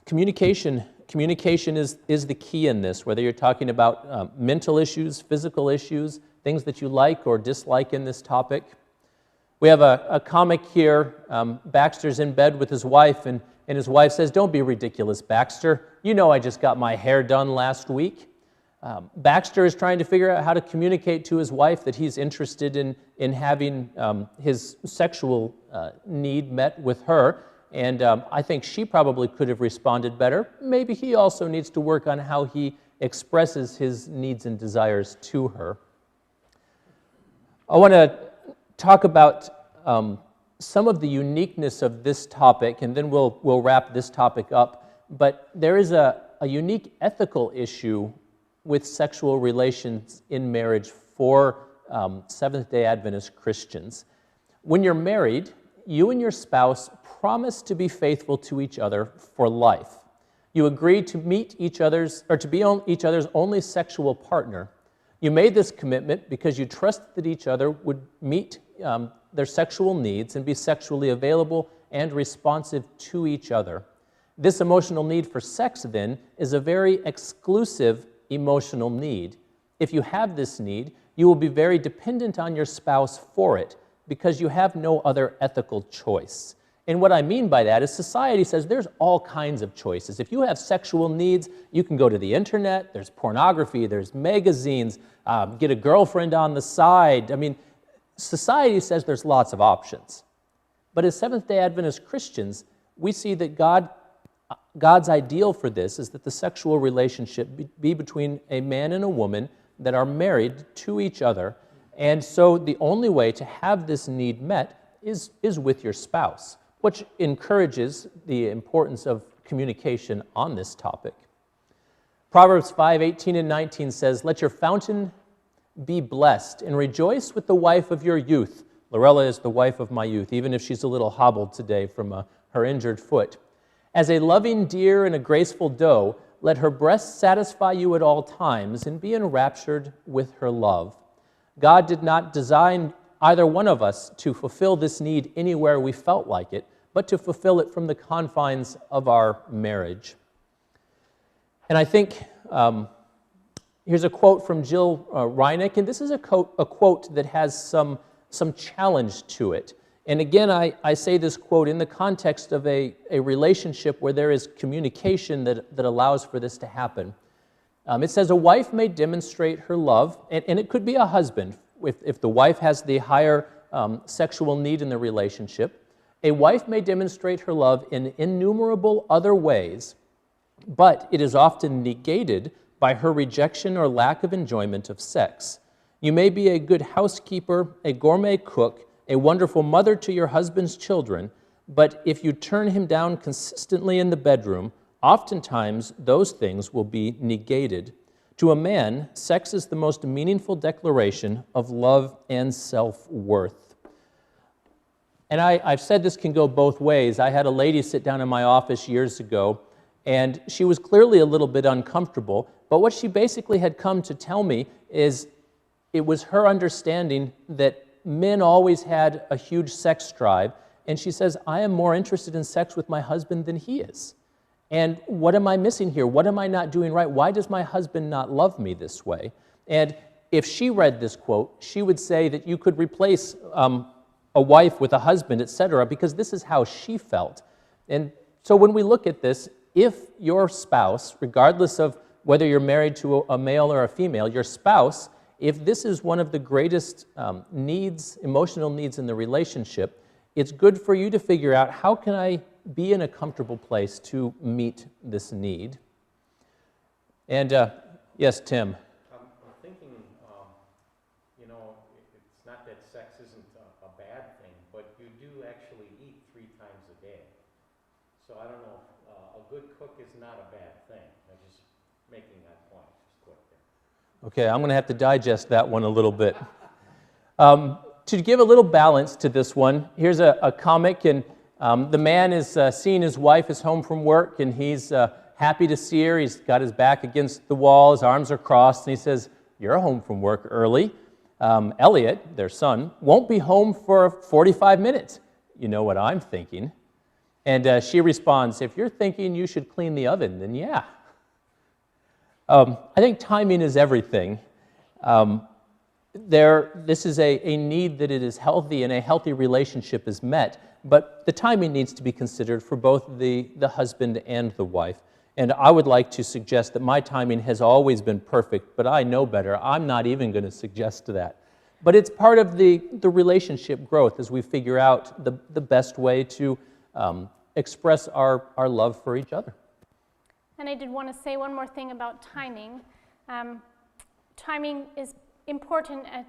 A: Communication is the key in this, whether you're talking about mental issues, physical issues, things that you like or dislike in this topic. We have a comic here. Baxter's in bed with his wife, and his wife says, "Don't be ridiculous, Baxter. You know I just got my hair done last week." Baxter is trying to figure out how to communicate to his wife that he's interested in having his sexual need met with her. And I think she probably could have responded better. Maybe he also needs to work on how he expresses his needs and desires to her. I want to talk about some of the uniqueness of this topic, and then we'll wrap this topic up. But there is a unique ethical issue with sexual relations in marriage for Seventh-day Adventist Christians. When you're married, you and your spouse promise to be faithful to each other for life. You agree to meet each other's, or to be each other's only sexual partner. You made this commitment because you trusted that each other would meet their sexual needs and be sexually available and responsive to each other. This emotional need for sex, then, is a very exclusive emotional need. If you have this need, you will be very dependent on your spouse for it because you have no other ethical choice. And what I mean by that is society says there's all kinds of choices. If you have sexual needs, you can go to the internet, there's pornography, there's magazines, get a girlfriend on the side. I mean, society says there's lots of options. But as Seventh-day Adventist Christians, we see that God's ideal for this is that the sexual relationship be between a man and a woman that are married to each other. And so the only way to have this need met is with your spouse, which encourages the importance of communication on this topic. Proverbs 5:18 and 19 says, "Let your fountain be blessed and rejoice with the wife of your youth." Laurella is the wife of my youth, even if she's a little hobbled today from her injured foot. "As a loving deer and a graceful doe, let her breast satisfy you at all times and be enraptured with her love." God did not design either one of us to fulfill this need anywhere we felt like it, but to fulfill it from the confines of our marriage. And I think here's a quote from Jill Reinick, and this is a quote that has some challenge to it. And again, I say this quote in the context of a relationship where there is communication that allows for this to happen. It says, "A wife may demonstrate her love," and it could be a husband, if the wife has the higher sexual need in the relationship. A wife may demonstrate her love in innumerable other ways, but it is often negated by her rejection or lack of enjoyment of sex. You may be a good housekeeper, a gourmet cook, a wonderful mother to your husband's children, but if you turn him down consistently in the bedroom, oftentimes those things will be negated. To a man, sex is the most meaningful declaration of love and self-worth. And I've said this can go both ways. I had a lady sit down in my office years ago, and she was clearly a little bit uncomfortable, but what she basically had come to tell me is it was her understanding that men always had a huge sex drive, and she says, I am more interested in sex with my husband than he is. And what am I missing here? What am I not doing right? Why does my husband not love me this way? And if she read this quote, she would say that you could replace a wife with a husband, etc., because this is how she felt. And so when we look at this, if your spouse, regardless of whether you're married to a male or a female, your spouse, if this is one of the greatest needs, emotional needs in the relationship, it's good for you to figure out, how can I be in a comfortable place to meet this need? And yes, Tim.
C: I'm thinking, it's not that sex isn't a bad thing, but you do actually eat 3 times a day. So I don't know, a good cook is not a bad thing. I'm just making that point, just quick there.
A: Okay, I'm going to have to digest that one a little bit. To give a little balance to this one, here's a comic, and the man is seeing his wife is home from work, and he's happy to see her. He's got his back against the wall, his arms are crossed, and he says, "You're home from work early. Elliot, their son, won't be home for 45 minutes. You know what I'm thinking." And she responds, "If you're thinking you should clean the oven, then yeah." I think timing is everything. This is a need that it is healthy and a healthy relationship is met, but the timing needs to be considered for both the husband and the wife. And I would like to suggest that my timing has always been perfect, but I know better. I'm not even going to suggest that. But it's part of the relationship growth as we figure out the best way to express our love for each other.
B: And I did want to say one more thing about timing. Timing is important at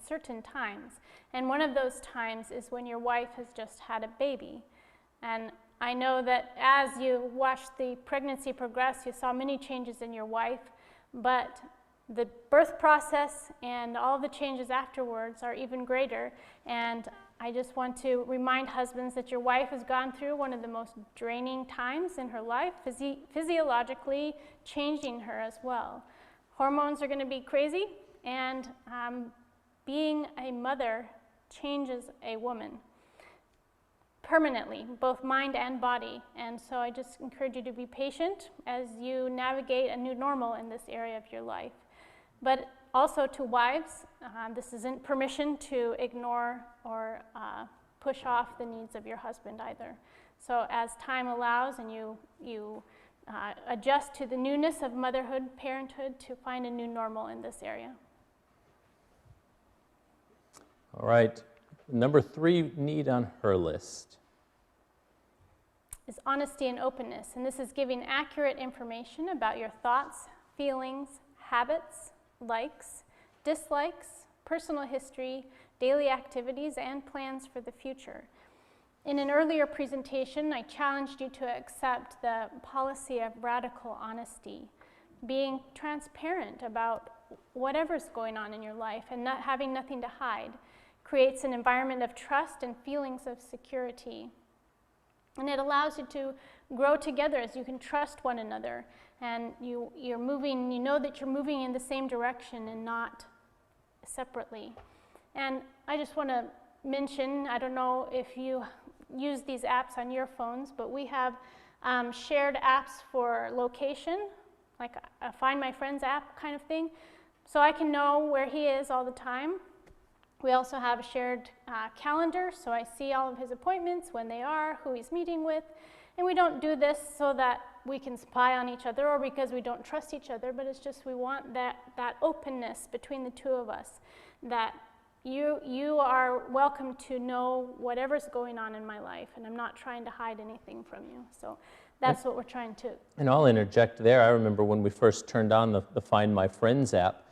B: certain times. And one of those times is when your wife has just had a baby. And I know that as you watched the pregnancy progress, you saw many changes in your wife, but the birth process and all the changes afterwards are even greater. And I just want to remind husbands that your wife has gone through one of the most draining times in her life, physiologically changing her as well. Hormones are going to be crazy, and being a mother changes a woman permanently, both mind and body. And so I just encourage you to be patient as you navigate a new normal in this area of your life. But also to wives, this isn't permission to ignore or push off the needs of your husband either. So as time allows and you adjust to the newness of motherhood, parenthood, to find a new normal in this area.
A: All right, number 3 need on her list
B: is honesty and openness. And this is giving accurate information about your thoughts, feelings, habits, likes, dislikes, personal history, daily activities, and plans for the future. In an earlier presentation, I challenged you to accept the policy of radical honesty, being transparent about whatever's going on in your life and not having nothing to hide creates an environment of trust and feelings of security. And it allows you to grow together as you can trust one another, and you know that you're moving in the same direction and not separately. And I just want to mention, I don't know if you use these apps on your phones, but we have shared apps for location, like a Find My Friends app kind of thing, so I can know where he is all the time. We also have a shared calendar, so I see all of his appointments, when they are, who he's meeting with. And we don't do this so that we can spy on each other or because we don't trust each other, but it's just we want that openness between the two of us, that you are welcome to know whatever's going on in my life, and I'm not trying to hide anything from you. So that's what we're trying to.
A: And I'll interject there. I remember when we first turned on the Find My Friends app,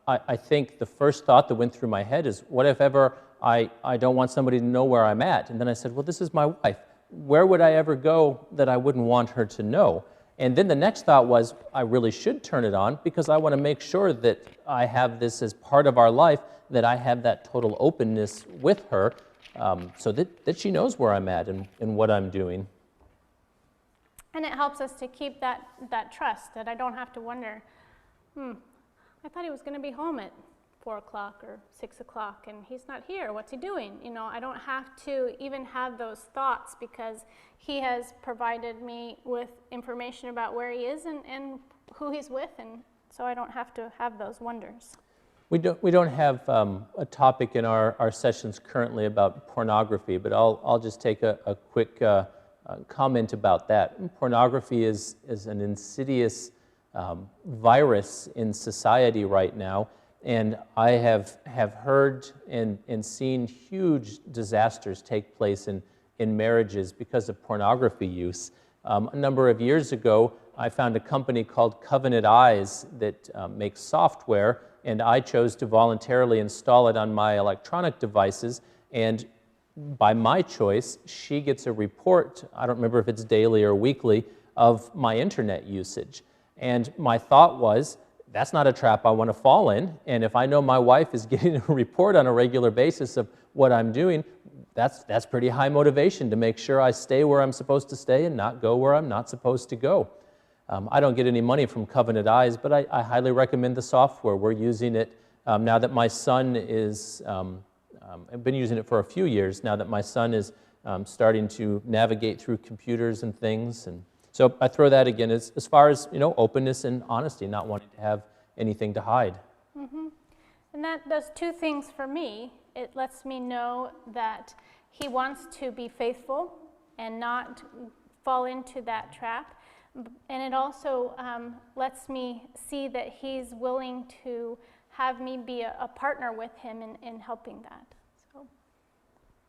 A: I think the first thought that went through my head is, what if ever I don't want somebody to know where I'm at? And then I said, well, this is my wife. Where would I ever go that I wouldn't want her to know? And then the next thought was, I really should turn it on because I want to make sure that I have this as part of our life, that I have that total openness with her, so that she knows where I'm at and what I'm doing.
B: And it helps us to keep that trust, that I don't have to wonder, I thought he was going to be home at 4 o'clock or 6 o'clock, and he's not here. What's he doing? You know, I don't have to even have those thoughts because he has provided me with information about where he is and who he's with, and so I don't have to have those wonders.
A: We don't have a topic in our sessions currently about pornography, but I'll just take a quick comment about that. Pornography is an insidious virus in society right now, and I have heard and seen huge disasters take place in marriages because of pornography use. A number of years ago, I found a company called Covenant Eyes that makes software, and I chose to voluntarily install it on my electronic devices, and by my choice, she gets a report, I don't remember if it's daily or weekly, of my internet usage. And my thought was, that's not a trap I want to fall in, and if I know my wife is getting a report on a regular basis of what I'm doing, that's pretty high motivation to make sure I stay where I'm supposed to stay and not go where I'm not supposed to go. I don't get any money from Covenant Eyes, but I highly recommend the software. We're using it now that my son is, I've been using it for a few years now that my son is starting to navigate through computers and things. And so I throw that again as far as, openness and honesty, not wanting to have anything to hide.
B: Mm-hmm. And that does two things for me. It lets me know that he wants to be faithful and not fall into that trap. And it also lets me see that he's willing to have me be a partner with him in helping that. So,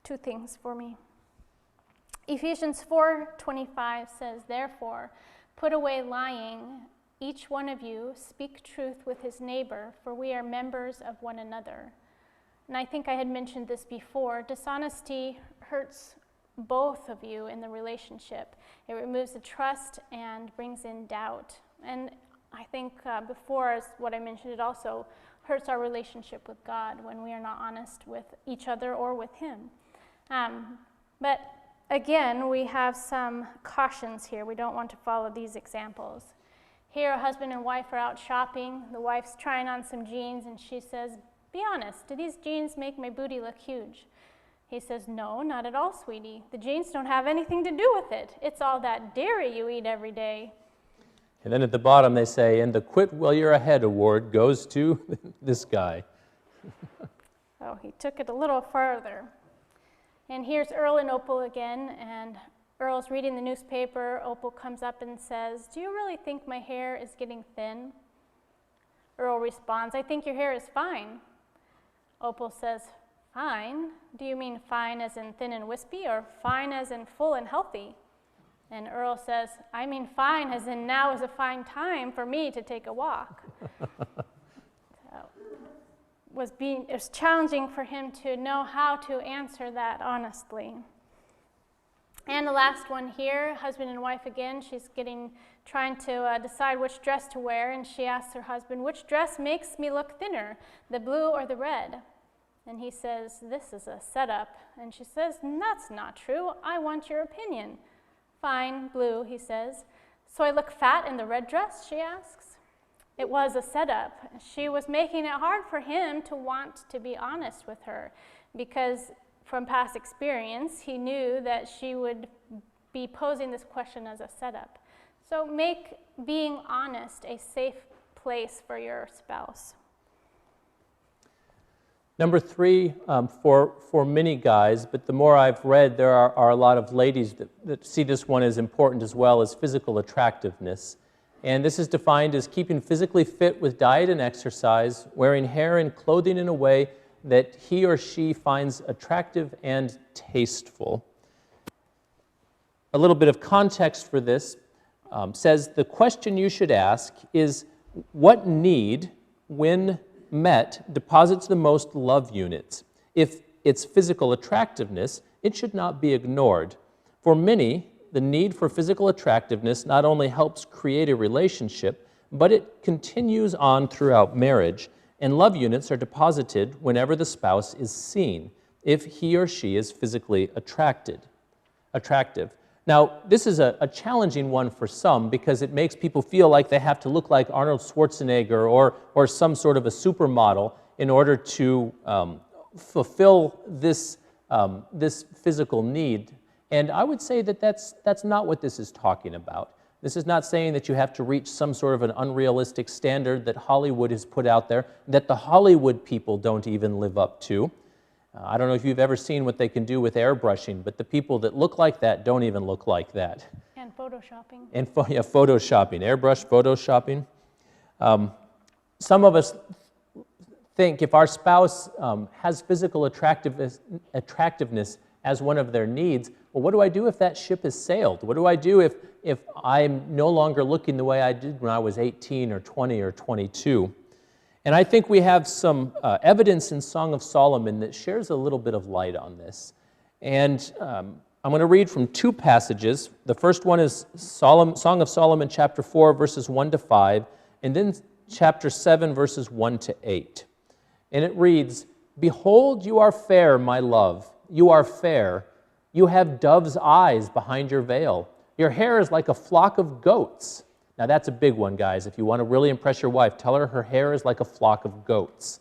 B: two things for me. Ephesians 4:25 says, therefore, put away lying, each one of you speak truth with his neighbor, for we are members of one another. And I think I had mentioned this before, dishonesty hurts both of you in the relationship. It removes the trust and brings in doubt. And I think before, as what I mentioned, it also hurts our relationship with God when we are not honest with each other or with him. But again, we have some cautions here. We don't want to follow these examples. Here, a husband and wife are out shopping. The wife's trying on some jeans, and she says, be honest, do these jeans make my booty look huge? He says, no, not at all, sweetie. The jeans don't have anything to do with it. It's all that dairy you eat every day.
A: And then at the bottom they say, and the Quit While You're Ahead award goes to this guy.
B: So he took it a little further. And here's Earl and Opal again, and Earl's reading the newspaper. Opal comes up and says, do you really think my hair is getting thin? Earl responds, I think your hair is fine. Opal says, fine? Do you mean fine as in thin and wispy, or fine as in full and healthy? And Earl says, I mean fine as in now is a fine time for me to take a walk. It was challenging for him to know how to answer that honestly. And the last one here, husband and wife again, she's trying to decide which dress to wear, and she asks her husband, which dress makes me look thinner, the blue or the red? And he says, this is a setup. And she says, that's not true. I want your opinion. Fine, blue, he says. So I look fat in the red dress, she asks. It was a setup. She was making it hard for him to want to be honest with her because from past experience, he knew that she would be posing this question as a setup. So make being honest a safe place for your spouse.
A: Number 3, for many guys, but the more I've read, there are a lot of ladies that see this one as important as well, as physical attractiveness. And this is defined as keeping physically fit with diet and exercise, wearing hair and clothing in a way that he or she finds attractive and tasteful. A little bit of context for this says the question you should ask is, what need, when met, deposits the most love units? If it's physical attractiveness, it should not be ignored. For many, the need for physical attractiveness not only helps create a relationship, but it continues on throughout marriage, and love units are deposited whenever the spouse is seen, if he or she is physically attractive. Now, this is a challenging one for some because it makes people feel like they have to look like Arnold Schwarzenegger or some sort of a supermodel in order to fulfill this physical need. And I would say that that's not what this is talking about. This is not saying that you have to reach some sort of an unrealistic standard that Hollywood has put out there, that the Hollywood people don't even live up to. I don't know if you've ever seen what they can do with airbrushing, but the people that look like that don't even look like that.
B: And photoshopping.
A: And photoshopping, airbrush photoshopping. Some of us think if our spouse has physical attractiveness as one of their needs, well, what do I do if that ship has sailed? What do I do if I'm no longer looking the way I did when I was 18 or 20 or 22? And I think we have some evidence in Song of Solomon that shares a little bit of light on this. And I'm going to read from two passages. The first one is Song of Solomon, chapter 4, verses 1 to 5, and then chapter 7, verses 1 to 8. And it reads, "Behold, you are fair, my love. You are fair. You have dove's eyes behind your veil. Your hair is like a flock of goats." Now that's a big one, guys. If you want to really impress your wife, tell her her hair is like a flock of goats.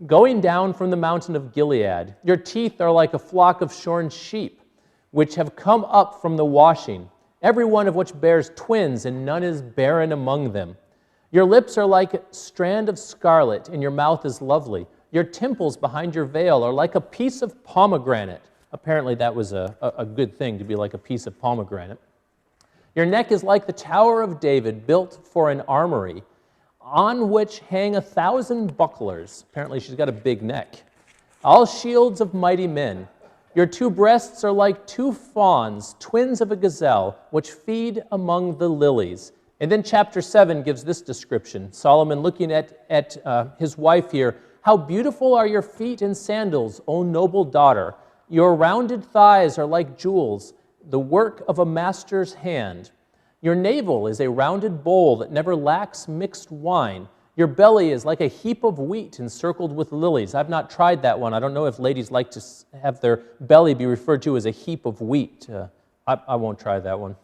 A: "Going down from the mountain of Gilead, your teeth are like a flock of shorn sheep, which have come up from the washing, every one of which bears twins, and none is barren among them. Your lips are like a strand of scarlet, and your mouth is lovely. Your temples behind your veil are like a piece of pomegranate." Apparently that was a good thing, to be like a piece of pomegranate. "Your neck is like the Tower of David, built for an armory, on which hang 1,000 bucklers." Apparently she's got a big neck. "All shields of mighty men. Your two breasts are like two fawns, twins of a gazelle, which feed among the lilies." And then chapter 7 gives this description. Solomon looking at his wife here. "How beautiful are your feet in sandals, O noble daughter. Your rounded thighs are like jewels, the work of a master's hand. Your navel is a rounded bowl that never lacks mixed wine. Your belly is like a heap of wheat encircled with lilies." I've not tried that one. I don't know if ladies like to have their belly be referred to as a heap of wheat. I won't try that one.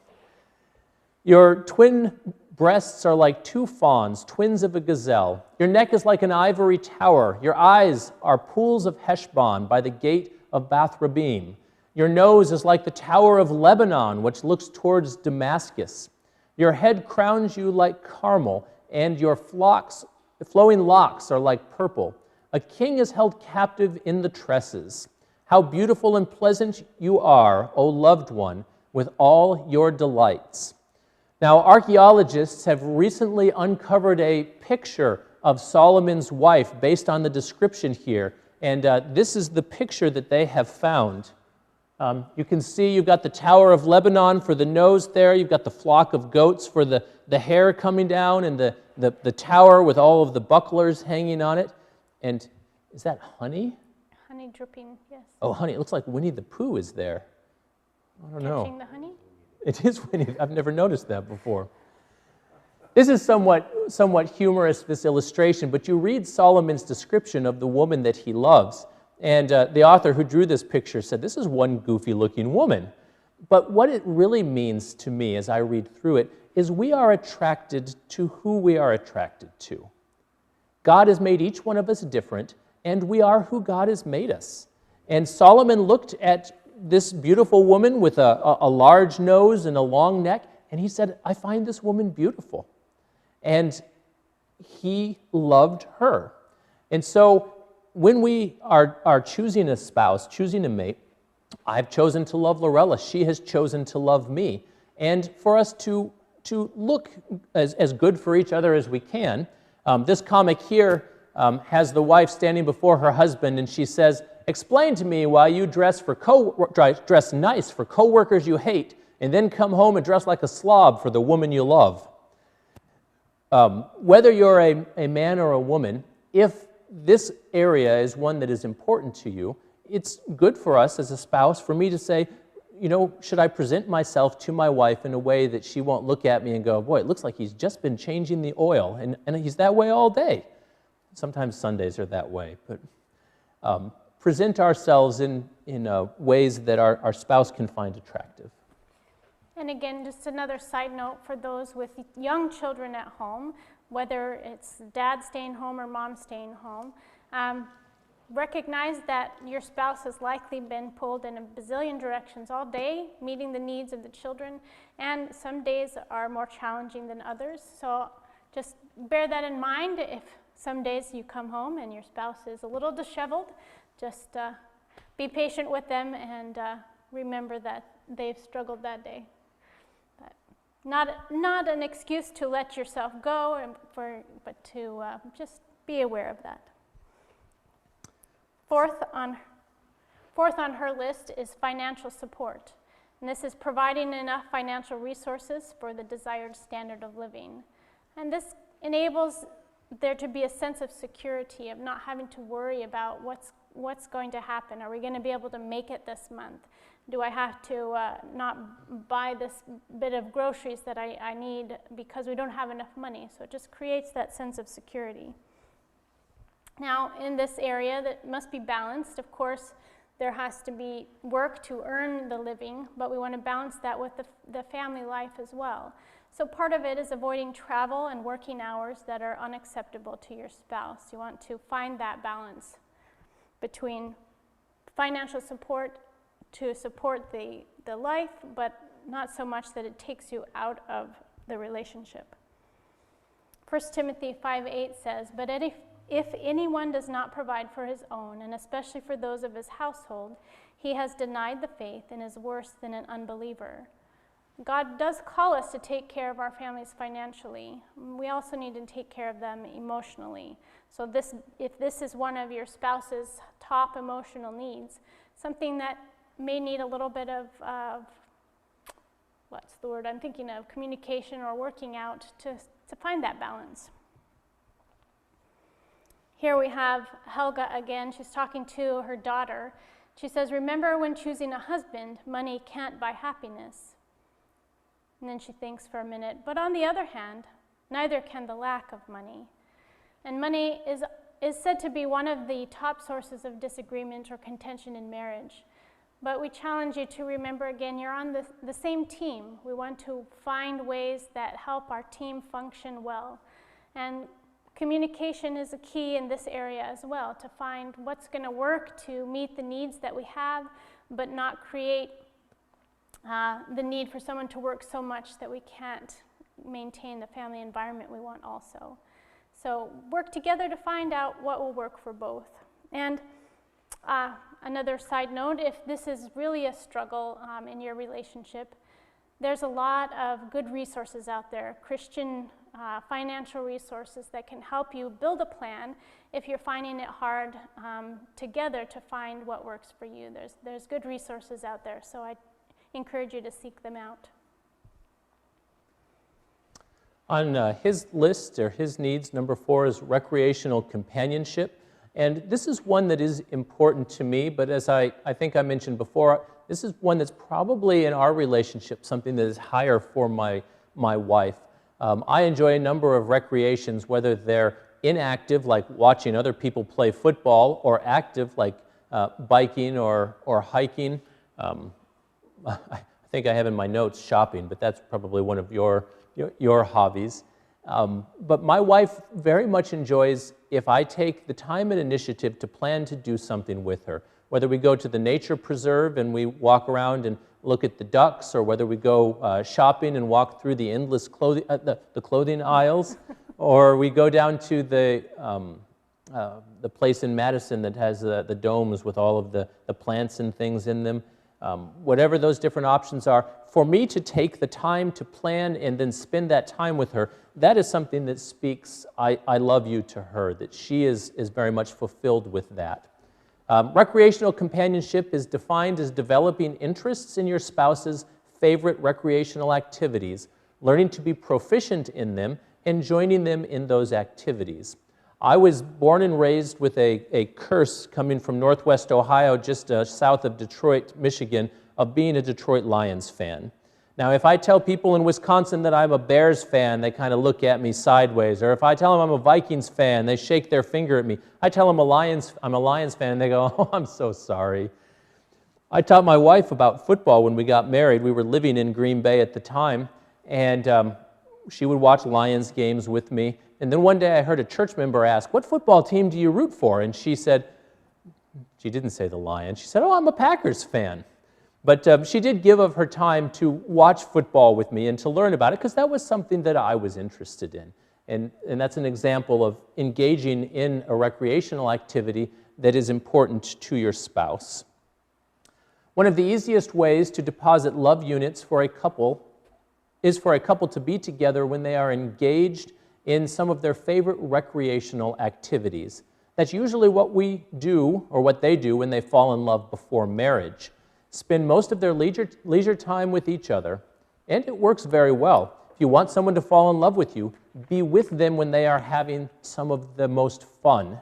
A: "Your twin breasts are like two fawns, twins of a gazelle. Your neck is like an ivory tower. Your eyes are pools of Heshbon by the gate of Bath Rabbim. Your nose is like the tower of Lebanon, which looks towards Damascus. Your head crowns you like Carmel, and your flowing locks are like purple. A king is held captive in the tresses. How beautiful and pleasant you are, O loved one, with all your delights." Now, archaeologists have recently uncovered a picture of Solomon's wife based on the description here, and this is the picture that they have found. You can see you've got the Tower of Lebanon for the nose there, you've got the flock of goats for the hair coming down, and the tower with all of the bucklers hanging on it. And is that honey?
B: Honey dripping, yes.
A: Oh, honey, it looks like Winnie the Pooh is there. I don't know.
B: Catching the honey?
A: It is Winnie. I've never noticed that before. This is somewhat humorous, this illustration, but you read Solomon's description of the woman that he loves, and the author who drew this picture said, this is one goofy-looking woman. But what it really means to me as I read through it is we are attracted to who we are attracted to. God has made each one of us different, and we are who God has made us. And Solomon looked at this beautiful woman with a large nose and a long neck, and he said, I find this woman beautiful. And he loved her. And so when we are choosing a spouse, choosing a mate, I've chosen to love Laurella. She has chosen to love me. And for us to look as good for each other as we can, this comic here has the wife standing before her husband, and she says, "Explain to me why you dress nice for coworkers you hate, and then come home and dress like a slob for the woman you love." Whether you're a man or a woman, if this area is one that is important to you, it's good for us as a spouse for me to say, you know, should I present myself to my wife in a way that she won't look at me and go, boy, it looks like he's just been changing the oil, and he's that way all day. Sometimes Sundays are that way, but present ourselves in ways that our spouse can find attractive.
B: And again, just another side note for those with young children at home, whether it's dad staying home or mom staying home, recognize that your spouse has likely been pulled in a bazillion directions all day, meeting the needs of the children, and some days are more challenging than others. So just bear that in mind. If some days you come home and your spouse is a little disheveled, just be patient with them and remember that they've struggled that day. Not an excuse to let yourself go, but to just be aware of that. Fourth on her list is financial support. And this is providing enough financial resources for the desired standard of living. And this enables there to be a sense of security, of not having to worry about what's going to happen. Are we going to be able to make it this month? Do I have to not buy this bit of groceries that I need because we don't have enough money? So it just creates that sense of security. Now, in this area that must be balanced, of course, there has to be work to earn the living, but we want to balance that with the family life as well. So part of it is avoiding travel and working hours that are unacceptable to your spouse. You want to find that balance between financial support to support the life, but not so much that it takes you out of the relationship. 1 Timothy 5:8 says, "But if anyone does not provide for his own, and especially for those of his household, he has denied the faith and is worse than an unbeliever." God does call us to take care of our families financially. We also need to take care of them emotionally. So if this is one of your spouse's top emotional needs, something that may need a little bit of what's the word I'm thinking of, communication or working out to find that balance. Here we have Helga again. She's talking to her daughter. She says, "Remember, when choosing a husband, money can't buy happiness." And then she thinks for a minute, "But on the other hand, neither can the lack of money." And money is said to be one of the top sources of disagreement or contention in marriage. But we challenge you to remember again, you're on the same team. We want to find ways that help our team function well. And communication is a key in this area as well, to find what's going to work to meet the needs that we have, but not create the need for someone to work so much that we can't maintain the family environment we want also. So work together to find out what will work for both. And another side note, if this is really a struggle in your relationship, there's a lot of good resources out there, Christian financial resources that can help you build a plan if you're finding it hard together to find what works for you. There's good resources out there, so I encourage you to seek them out.
A: On his list, or his needs, number 4 is recreational companionship. And this is one that is important to me, but as I think I mentioned before, this is one that's probably in our relationship something that is higher for my wife. I enjoy a number of recreations, whether they're inactive, like watching other people play football, or active, like biking or hiking. I think I have in my notes shopping, but that's probably one of your hobbies. But my wife very much enjoys if I take the time and initiative to plan to do something with her, whether we go to the nature preserve and we walk around and look at the ducks, or whether we go shopping and walk through the endless clothing aisles, or we go down to the place in Madison that has the domes with all of the plants and things in them. Whatever those different options are, for me to take the time to plan and then spend that time with her, that is something that speaks I love you to her, that she is very much fulfilled with that. Recreational companionship is defined as developing interests in your spouse's favorite recreational activities, learning to be proficient in them, and joining them in those activities. I was born and raised with a curse coming from Northwest Ohio, just south of Detroit, Michigan, of being a Detroit Lions fan. Now, if I tell people in Wisconsin that I'm a Bears fan, they kind of look at me sideways. Or if I tell them I'm a Vikings fan, they shake their finger at me. I tell them I'm a Lions fan, and they go, oh, I'm so sorry. I taught my wife about football when we got married. We were living in Green Bay at the time, and she would watch Lions games with me. And then one day I heard a church member ask, what football team do you root for? And she said, she didn't say the Lions. She said, oh, I'm a Packers fan. But she did give of her time to watch football with me and to learn about it, because that was something that I was interested in. And that's an example of engaging in a recreational activity that is important to your spouse. One of the easiest ways to deposit love units for a couple is for a couple to be together when they are engaged in some of their favorite recreational activities. That's usually what we do, or what they do, when they fall in love before marriage. Spend most of their leisure time with each other, and it works very well. If you want someone to fall in love with you, be with them when they are having some of the most fun.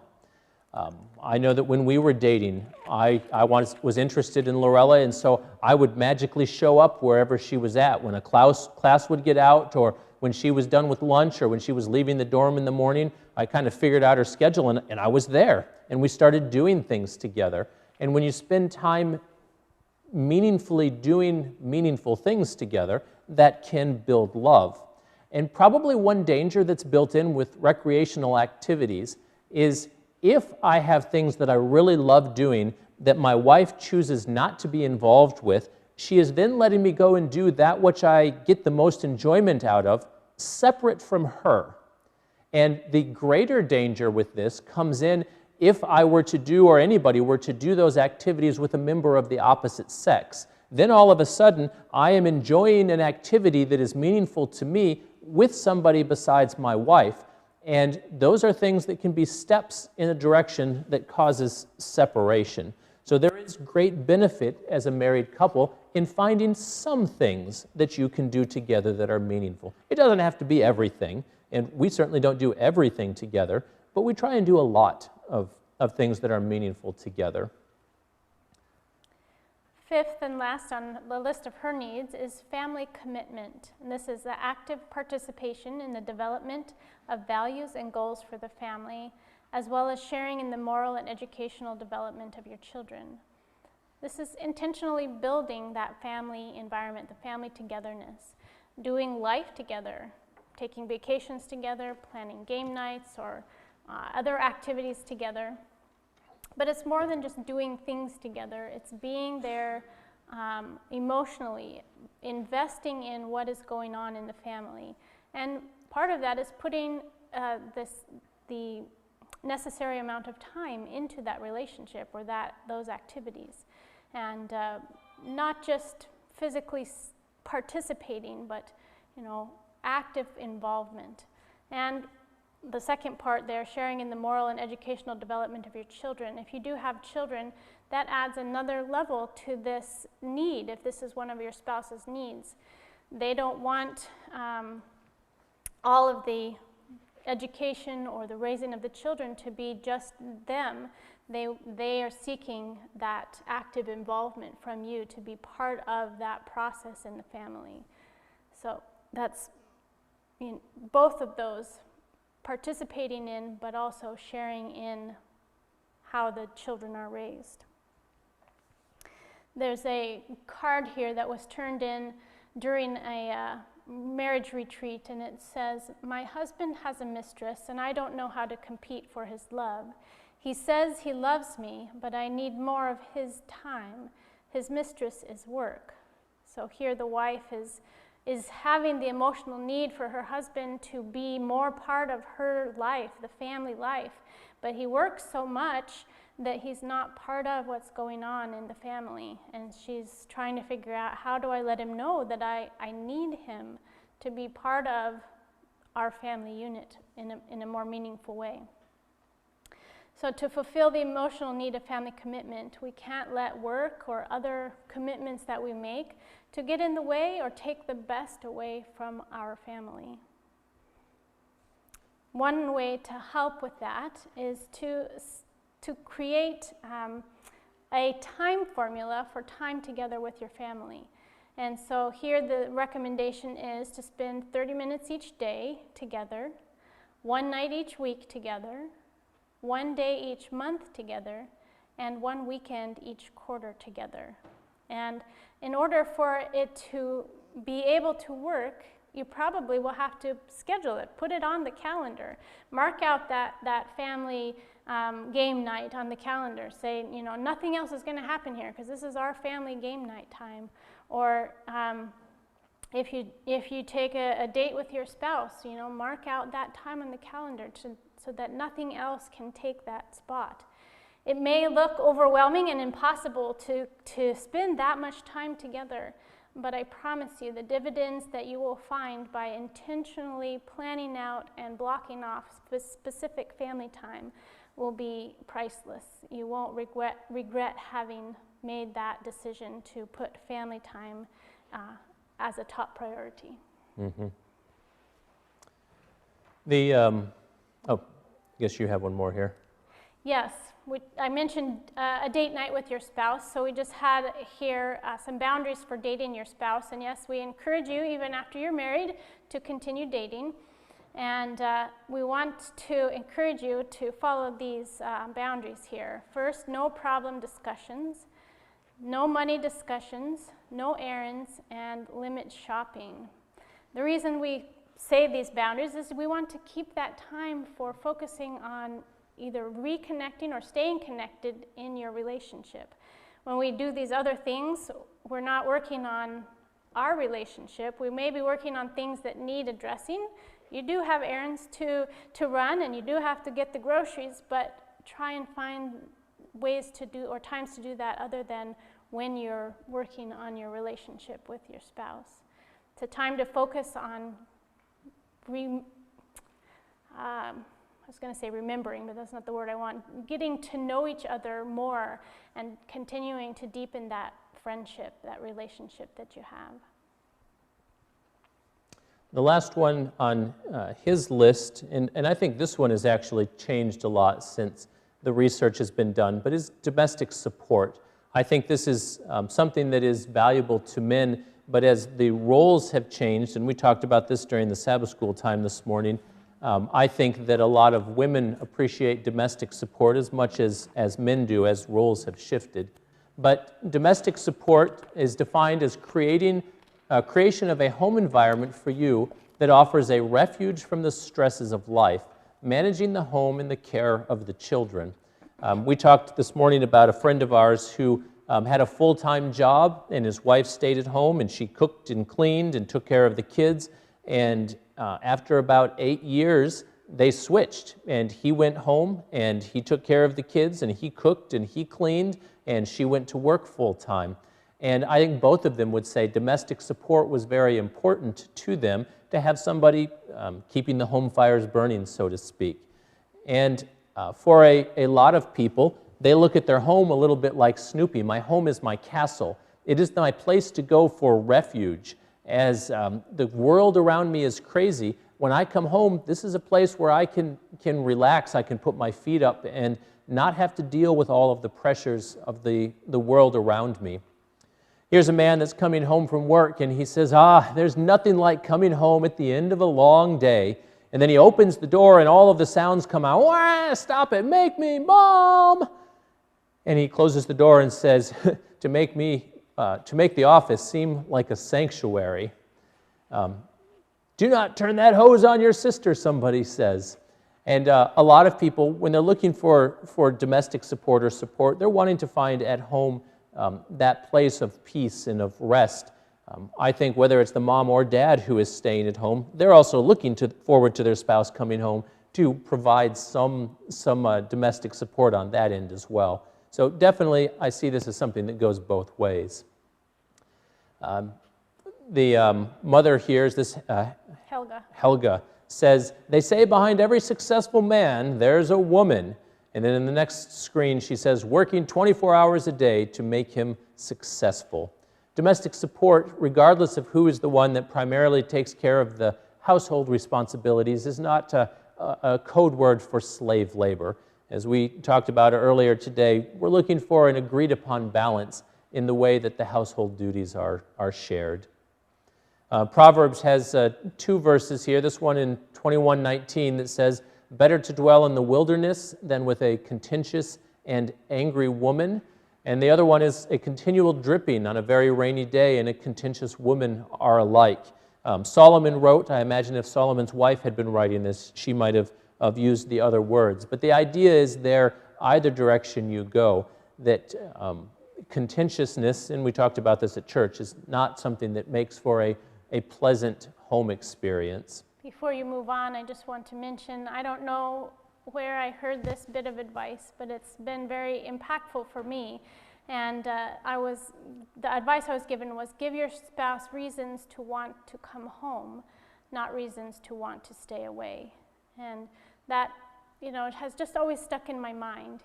A: I know that when we were dating, I was interested in Laurella, and so I would magically show up wherever she was at. When a class would get out, or when she was done with lunch, or when she was leaving the dorm in the morning, I kind of figured out her schedule, and I was there. And we started doing things together. And when you spend time meaningfully doing meaningful things together, that can build love. And probably one danger that's built in with recreational activities is, if I have things that I really love doing that my wife chooses not to be involved with, she is then letting me go and do that which I get the most enjoyment out of, separate from her. And the greater danger with this comes in if I were to do, or anybody were to do, those activities with a member of the opposite sex. Then all of a sudden, I am enjoying an activity that is meaningful to me with somebody besides my wife. And those are things that can be steps in a direction that causes separation. So there is great benefit as a married couple in finding some things that you can do together that are meaningful. It doesn't have to be everything, and we certainly don't do everything together, but we try and do a lot of things that are meaningful together.
B: Fifth and last on the list of her needs is family commitment. And this is the active participation in the development of values and goals for the family, as well as sharing in the moral and educational development of your children. This is intentionally building that family environment, the family togetherness, doing life together, taking vacations together, planning game nights or other activities together. But it's more than just doing things together. It's being there emotionally, investing in what is going on in the family. And part of that is putting the necessary amount of time into that relationship or those activities. And not just physically participating, but active involvement. And the second part there, sharing in the moral and educational development of your children. If you do have children, that adds another level to this need, if this is one of your spouse's needs. They don't want all of the education or the raising of the children to be just them. They are seeking that active involvement from you to be part of that process in the family. So that's both of those, participating in, but also sharing in how the children are raised. There's a card here that was turned in during a marriage retreat, and it says, "My husband has a mistress, and I don't know how to compete for his love. He says he loves me, but I need more of his time. His mistress is work." So here the wife is having the emotional need for her husband to be more part of her life, the family life. But he works so much that he's not part of what's going on in the family. And she's trying to figure out, how do I let him know that I need him to be part of our family unit in a more meaningful way. So to fulfill the emotional need of family commitment, we can't let work or other commitments that we make to get in the way or take the best away from our family. One way to help with that is to create a time formula for time together with your family. And so here the recommendation is to spend 30 minutes each day together, one night each week together, one day each month together, and one weekend each quarter together. And in order for it to be able to work, you probably will have to schedule it, put it on the calendar, mark out that family game night on the calendar. Say, you know, nothing else is going to happen here because this is our family game night time. Or if you take a date with your spouse, you know, mark out that time on the calendar so that nothing else can take that spot. It may look overwhelming and impossible to spend that much time together, but I promise you the dividends that you will find by intentionally planning out and blocking off specific family time will be priceless. You won't regret having made that decision to put family time as a top priority.
A: Mm-hmm. I guess you have one more here.
B: Yes, I mentioned a date night with your spouse, so we just had here some boundaries for dating your spouse, and yes, we encourage you, even after you're married, to continue dating. And we want to encourage you to follow these boundaries here. First, no problem discussions, no money discussions, no errands, and limit shopping. The reason we say these boundaries is we want to keep that time for focusing on either reconnecting or staying connected in your relationship. When we do these other things, we're not working on our relationship. We may be working on things that need addressing. You do have errands to run, and you do have to get the groceries, but try and find ways to do, or times to do that other than when you're working on your relationship with your spouse. It's a time to focus on I was going to say remembering, but that's not the word I want. Getting to know each other more and continuing to deepen that friendship, that relationship that you have.
A: The last one on his list, and I think this one has actually changed a lot since the research has been done, but is domestic support. I think this is something that is valuable to men, but as the roles have changed, and we talked about this during the Sabbath school time this morning, I think that a lot of women appreciate domestic support as much as men do, as roles have shifted. But domestic support is defined as creation of a home environment for you that offers a refuge from the stresses of life, managing the home and the care of the children. We talked this morning about a friend of ours who had a full-time job, and his wife stayed at home, and she cooked and cleaned and took care of the kids. And after about 8 years, they switched, and he went home and he took care of the kids, and he cooked and he cleaned, and she went to work full-time. And I think both of them would say domestic support was very important to them, to have somebody keeping the home fires burning, so to speak. And for a lot of people, they look at their home a little bit like Snoopy. My home is my castle. It is my place to go for refuge. As the world around me is crazy, when I come home, this is a place where I can relax, I can put my feet up and not have to deal with all of the pressures of the world around me. Here's a man that's coming home from work, and he says, there's nothing like coming home at the end of a long day. And then he opens the door, and all of the sounds come out. Wah, stop it, make me, Mom! And he closes the door and says, to make the office seem like a sanctuary. Do not turn that hose on your sister, somebody says. And a lot of people, when they're looking for domestic support or support, they're wanting to find at home that place of peace and of rest. I think whether it's the mom or dad who is staying at home, they're also looking forward to their spouse coming home to provide some domestic support on that end as well. So definitely, I see this as something that goes both ways. The mother here is this Helga says, they say behind every successful man, there's a woman. And then in the next screen, she says, working 24 hours a day to make him successful. Domestic support, regardless of who is the one that primarily takes care of the household responsibilities, is not a code word for slave labor. As we talked about earlier today, we're looking for an agreed upon balance in the way that the household duties are shared. Proverbs has 2 verses here, this one in 21:19 that says, better to dwell in the wilderness than with a contentious and angry woman. And the other one is a continual dripping on a very rainy day and a contentious woman are alike. Solomon wrote, I imagine if Solomon's wife had been writing this, she might have used the other words. But the idea is there, either direction you go, that contentiousness, and we talked about this at church, is not something that makes for a pleasant home experience.
B: Before you move on, I just want to mention, I don't know where I heard this bit of advice, but it's been very impactful for me. And the advice I was given was give your spouse reasons to want to come home, not reasons to want to stay away. And that, it has just always stuck in my mind.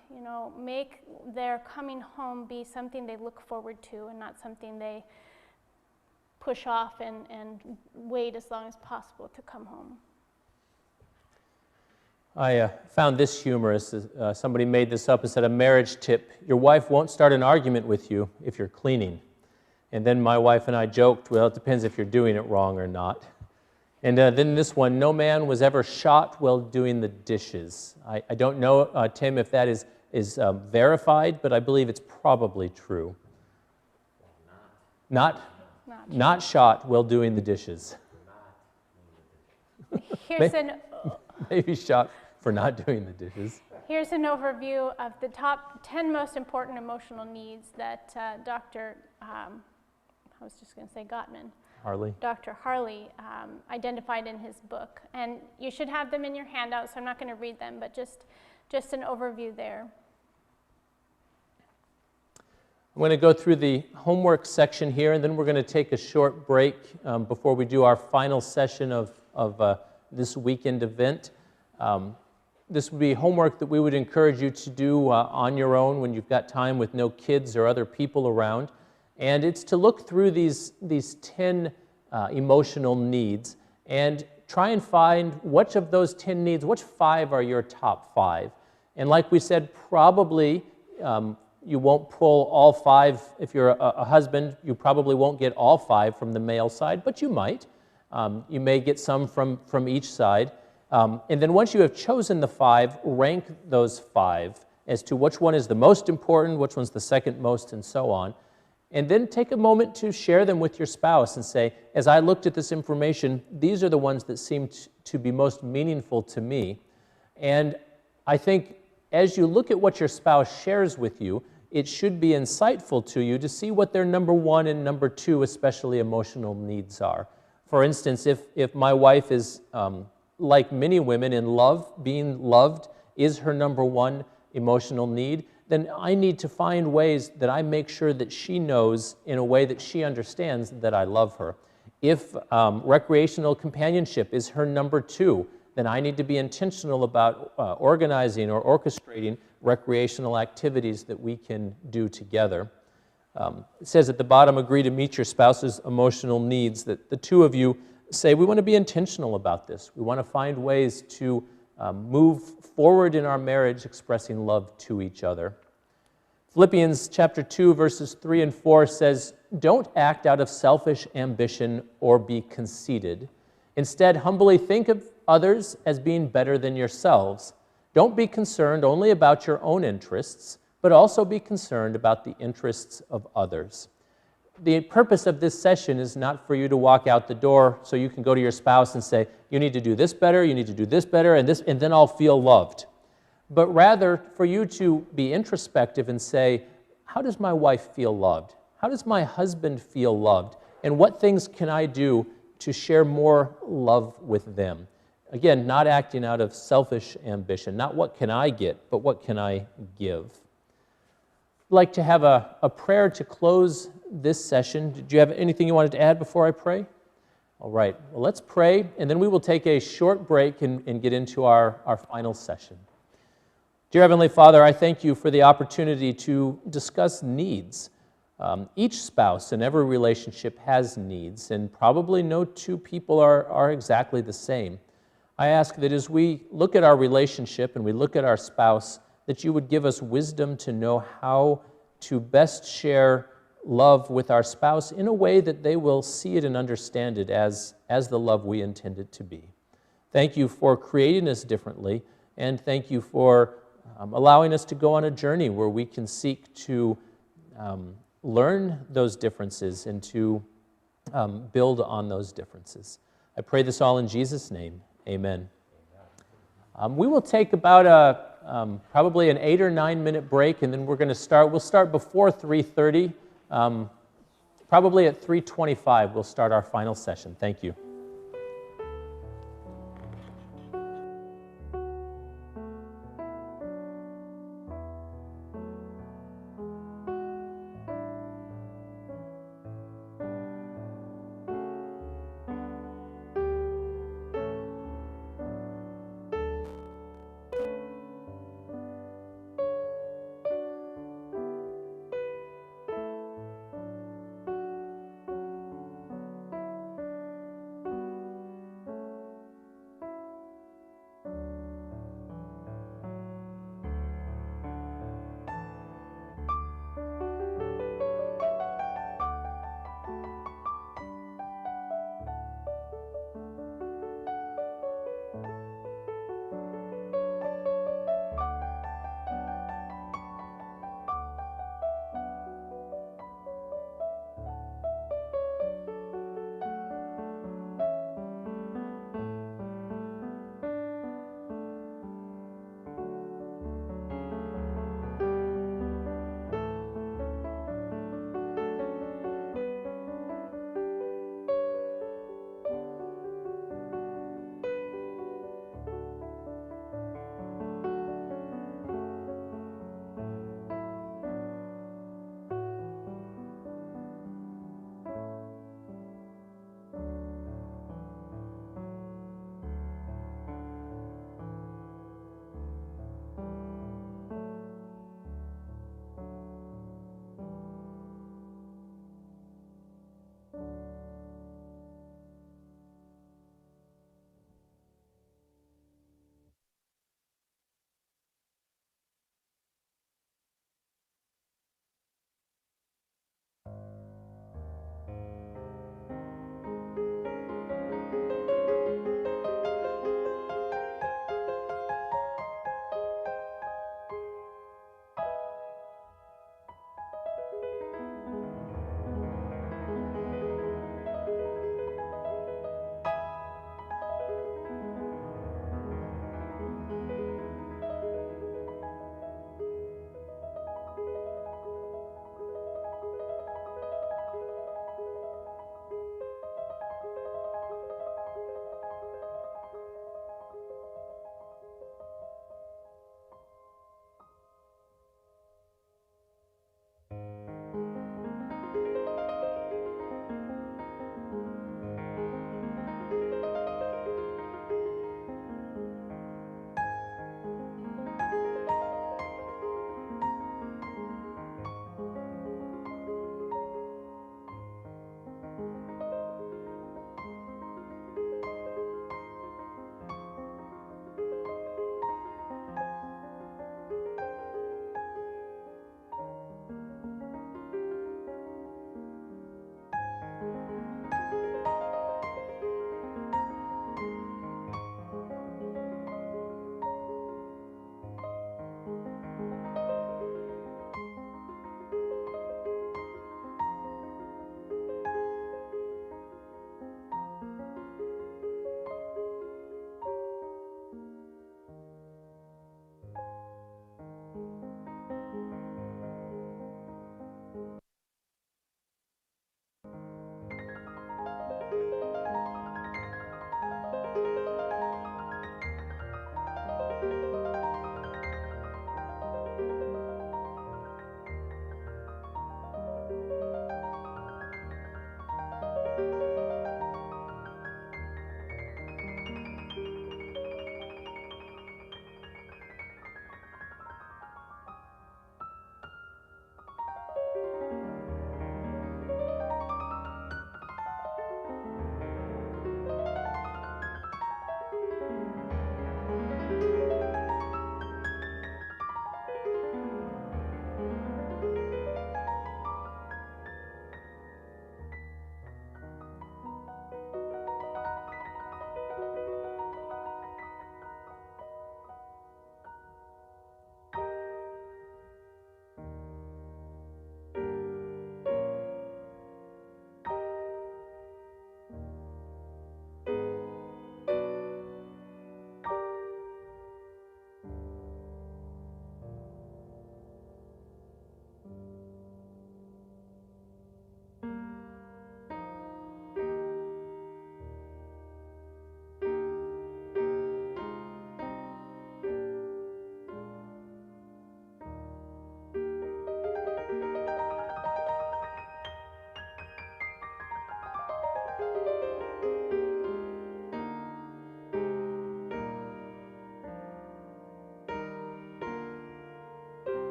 B: Make their coming home be something they look forward to and not something they push off and wait as long as possible to come home.
A: I found this humorous. Somebody made this up and said, a marriage tip, your wife won't start an argument with you if you're cleaning. And then my wife and I joked, well, it depends if you're doing it wrong or not. And then this one, no man was ever shot while doing the dishes. I don't know, Tim, if that is verified, but I believe it's probably true. Not shot while doing the dishes. Maybe shot for not doing the dishes.
B: Here's an overview of the top 10 most important emotional needs that Dr. Dr. Harley identified in his book. And you should have them in your handout, so I'm not going to read them, but just an overview there.
A: I'm going to go through the homework section here, and then we're going to take a short break before we do our final session of this weekend event. This would be homework that we would encourage you to do on your own when you've got time with no kids or other people around. And it's to look through these 10 emotional needs and try and find which of those 10 needs, which 5 are your top 5. And like we said, probably you won't pull all 5. If you're a husband, you probably won't get all 5 from the male side, but you might. You may get some from each side. And then once you have chosen the 5, rank those 5 as to which one is the most important, which one's the second most, and so on. And then take a moment to share them with your spouse and say, as I looked at this information, these are the ones that seem to be most meaningful to me. And I think as you look at what your spouse shares with you, it should be insightful to you to see what their number 1 and number 2, especially emotional needs are. For instance, if my wife is, like many women in love, being loved is her number 1 emotional need, then I need to find ways that I make sure that she knows in a way that she understands that I love her. If recreational companionship is her number 2, then I need to be intentional about organizing or orchestrating recreational activities that we can do together. It says at the bottom, agree to meet your spouse's emotional needs, that the two of you say, we want to be intentional about this. We want to find ways to move forward in our marriage expressing love to each other. Philippians chapter 2, verses 3 and 4 says, don't act out of selfish ambition or be conceited. Instead, humbly think of others as being better than yourselves. Don't be concerned only about your own interests, but also be concerned about the interests of others. The purpose of this session is not for you to walk out the door so you can go to your spouse and say, you need to do this better, you need to do this better, and then I'll feel loved. But rather for you to be introspective and say, how does my wife feel loved? How does my husband feel loved? And what things can I do to share more love with them? Again, not acting out of selfish ambition, not what can I get, but what can I give. I'd like to have a prayer to close this session. Did you have anything you wanted to add before I pray? All right, well, let's pray, and then we will take a short break and get into our final session. Dear Heavenly Father, I thank you for the opportunity to discuss needs. Each spouse in every relationship has needs, and probably no two people are exactly the same. I ask that as we look at our relationship and we look at our spouse, that you would give us wisdom to know how to best share love with our spouse in a way that they will see it and understand it as the love we intend it to be. Thank you for creating us differently, and thank you for allowing us to go on a journey where we can seek to learn those differences and to build on those differences. I pray this all in Jesus' name. Amen. We will take about probably an 8 or 9 minute break, and then we'll start before 3:30. Probably at 3:25 we'll start our final session. Thank you.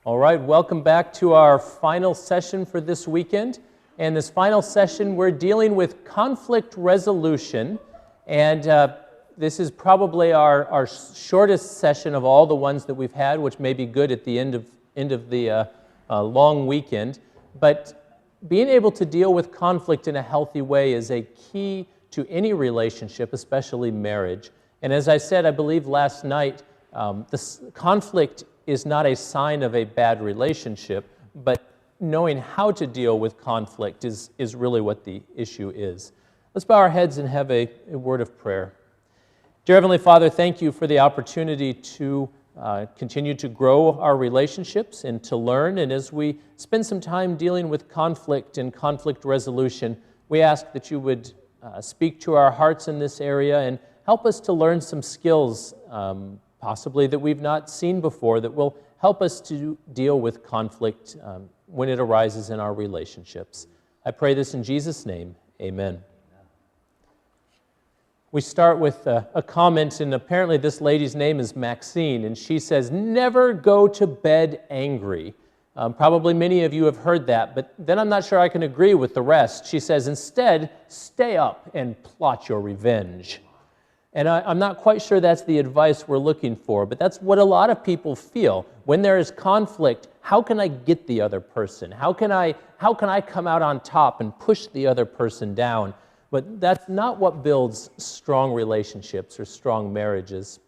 A: All right, welcome back to our final session for this weekend. And this final session, we're dealing with conflict resolution. And this is probably our shortest session of all the ones that we've had, which may be good at the end of the long weekend. But being able to deal with conflict in a healthy way is a key to any relationship, especially marriage. And as I said, I believe last night, this conflict is not a sign of a bad relationship, but knowing how to deal with conflict is really what the issue is. Let's bow our heads and have a word of prayer. Dear Heavenly Father, thank you for the opportunity to continue to grow our relationships and to learn. And as we spend some time dealing with conflict and conflict resolution, we ask that you would speak to our hearts in this area and help us to learn some skills possibly that we've not seen before that will help us to deal with conflict when it arises in our relationships. I pray this in Jesus' name, amen. We start with a comment, and apparently this lady's name is Maxine, and she says, "Never go to bed angry." Probably many of you have heard that, but then I'm not sure I can agree with the rest. She says, "Instead, stay up and plot your revenge." And I'm not quite sure that's the advice we're looking for, but that's what a lot of people feel. When there is conflict, how can I get the other person? How can I come out on top and push the other person down? But that's not what builds strong relationships or strong marriages.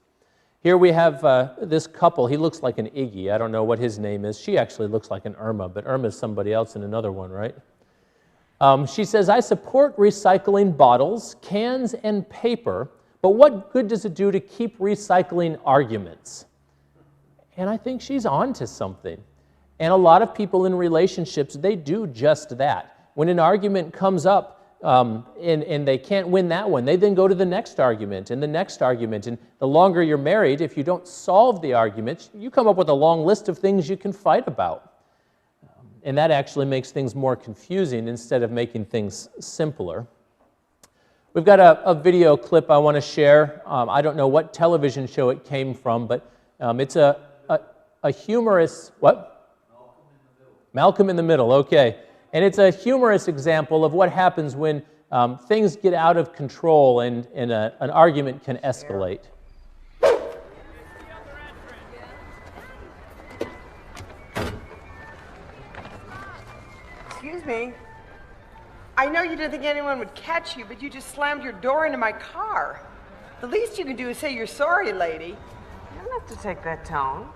A: Here we have this couple. He looks like an Iggy. I don't know what his name is. She actually looks like an Irma, but Irma's somebody else in another one, right? She says, "I support recycling bottles, cans, and paper, but what good does it do to keep recycling arguments?" And I think she's on to something. And a lot of people in relationships, they do just that. When an argument comes up, and they can't win that one. They then go to the next argument and the next argument. And the longer you're married, if you don't solve the argument, you come up with a long list of things you can fight about. And that actually makes things more confusing instead of making things simpler. We've got a video clip I want to share. I don't know what television show it came from, but it's a humorous, what? Malcolm in the Middle, okay. And it's a humorous example of what happens when things get out of control and an argument can escalate.
D: Excuse me. I know you didn't think anyone would catch you, but you just slammed your door into my car. The least you can do is say you're sorry, lady.
E: You don't have to take that tone.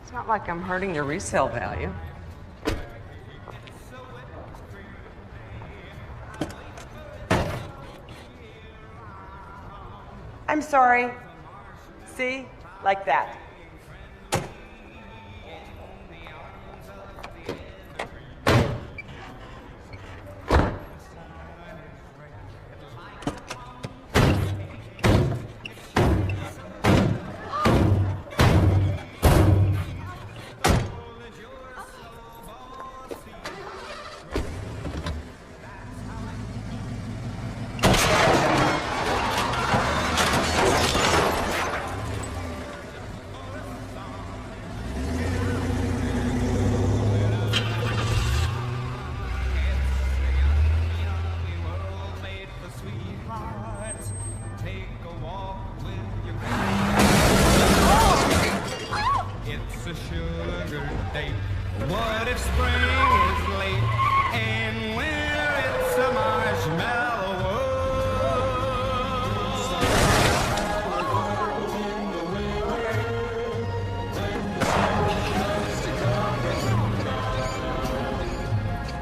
E: It's not like I'm hurting your resale value.
D: I'm sorry. See? Like that.
F: What if spring is late and winter it's a marshmallow world?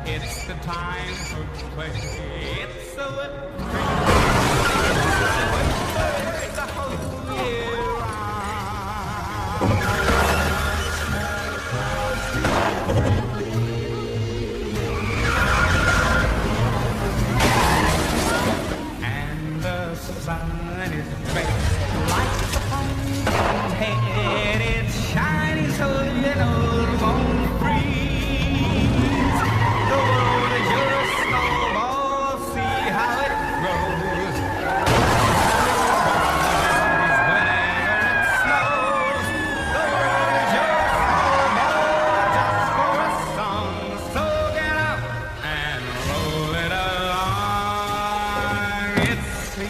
F: It's the time for play. It's a wet it's a whole year round. Sun is great, lights upon your head, it's shining so you know it won't freeze. The world is your snowball, see how it grows. Whenever it snows, the world is your snowball just for a song. So get up and roll it along. It's the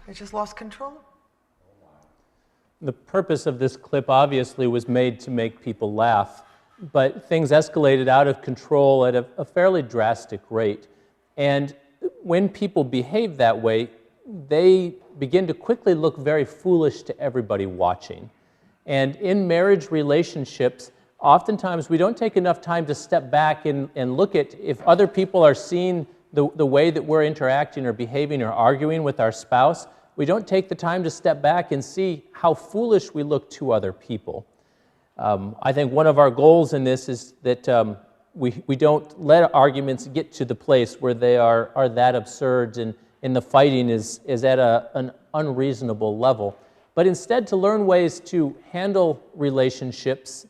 D: I just lost control.
A: The purpose of this clip obviously was made to make people laugh, but things escalated out of control at a fairly drastic rate. And when people behave that way, they begin to quickly look very foolish to everybody watching. And in marriage relationships, oftentimes we don't take enough time to step back and look at if other people are seeing the way that we're interacting or behaving or arguing with our spouse. We don't take the time to step back and see how foolish we look to other people. I think one of our goals in this is that we don't let arguments get to the place where they are that absurd and the fighting is at an unreasonable level, but instead to learn ways to handle relationships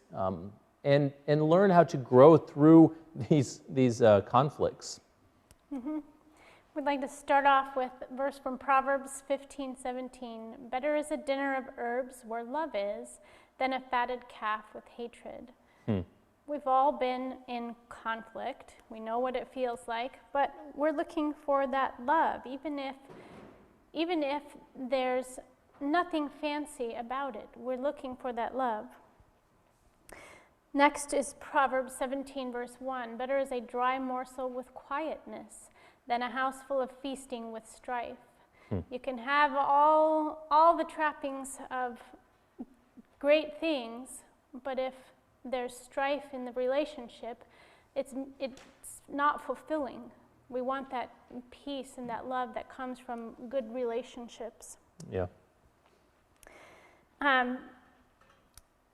A: and learn how to grow through these conflicts.
B: Mm-hmm. We'd like to start off with a verse from Proverbs 15:17. Better is a dinner of herbs where love is than a fatted calf with hatred. We've all been in conflict. We know what it feels like, but we're looking for that love, even if there's nothing fancy about it. We're looking for that love. Next is Proverbs 17, verse 1. Better is a dry morsel with quietness than a house full of feasting with strife. You can have all the trappings of great things, but if there's strife in the relationship, it's not fulfilling. We want that peace and that love that comes from good relationships.
A: Yeah.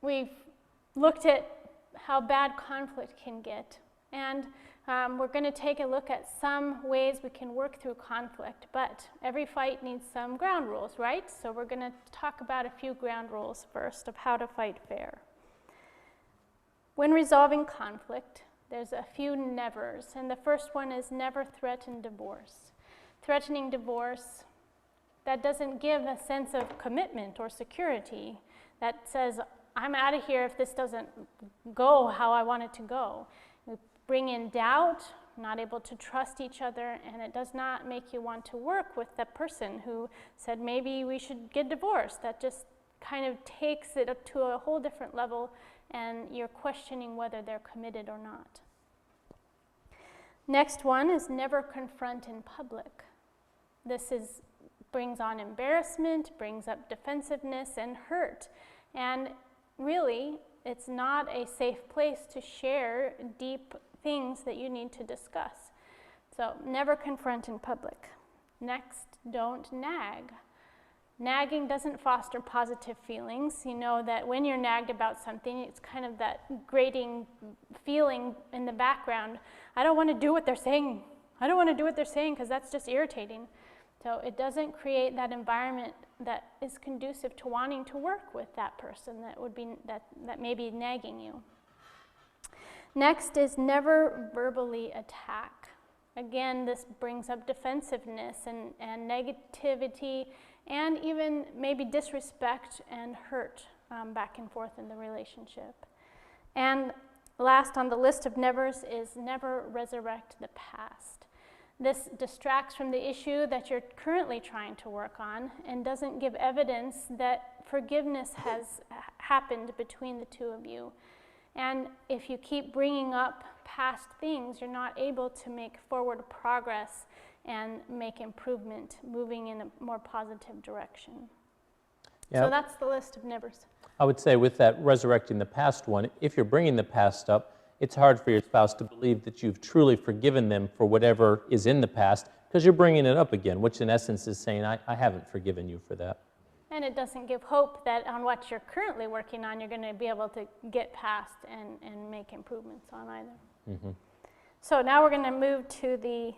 B: We've looked at how bad conflict can get, and we're going to take a look at some ways we can work through conflict, but every fight needs some ground rules, right? So we're going to talk about a few ground rules first of how to fight fair. When resolving conflict, there's a few nevers, and the first one is never threaten divorce. Threatening divorce, that doesn't give a sense of commitment or security. That says, I'm out of here if this doesn't go how I want it to go. We bring in doubt, not able to trust each other, and it does not make you want to work with the person who said maybe we should get divorced. That just kind of takes it up to a whole different level, and you're questioning whether they're committed or not. Next one is never confront in public. This brings on embarrassment, brings up defensiveness and hurt. And really, it's not a safe place to share deep things that you need to discuss. So never confront in public. Next, don't nag. Nagging doesn't foster positive feelings. You know that when you're nagged about something, it's kind of that grating feeling in the background. I don't want to do what they're saying. I don't want to do what they're saying because that's just irritating. So it doesn't create that environment that is conducive to wanting to work with that person that may be nagging you. Next is never verbally attack. Again, this brings up defensiveness and negativity, and even maybe disrespect and hurt back and forth in the relationship. And last on the list of nevers is never resurrect the past. This distracts from the issue that you're currently trying to work on and doesn't give evidence that forgiveness has happened between the two of you. And if you keep bringing up past things, you're not able to make forward progress and make improvement, moving in a more positive direction.
A: Yeah.
B: So that's the list of nevers.
A: I would say with that resurrecting the past one, if you're bringing the past up, it's hard for your spouse to believe that you've truly forgiven them for whatever is in the past, because you're bringing it up again, which in essence is saying, I haven't forgiven you for that.
B: And it doesn't give hope that on what you're currently working on, you're going to be able to get past and make improvements on either. Mm-hmm. So now we're going to move to the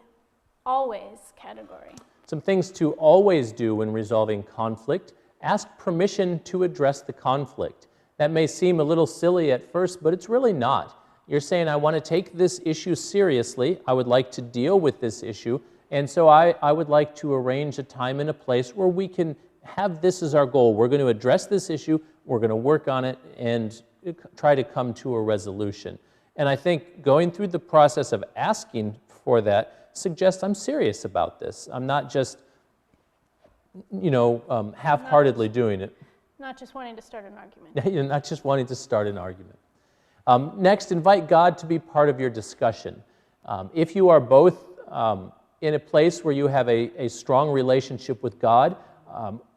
B: always category.
A: Some things to always do when resolving conflict. Ask permission to address the conflict. That may seem a little silly at first, but it's really not. You're saying, I want to take this issue seriously. I would like to deal with this issue. And so I would like to arrange a time and a place where we can have this as our goal. We're going to address this issue. We're going to work on it and try to come to a resolution. And I think going through the process of asking for that suggests I'm serious about this. I'm not just, half-heartedly doing it.
B: Not just wanting to start an argument.
A: You're not just wanting to start an argument. Next, invite God to be part of your discussion. If you are both in a place where you have a strong relationship with God,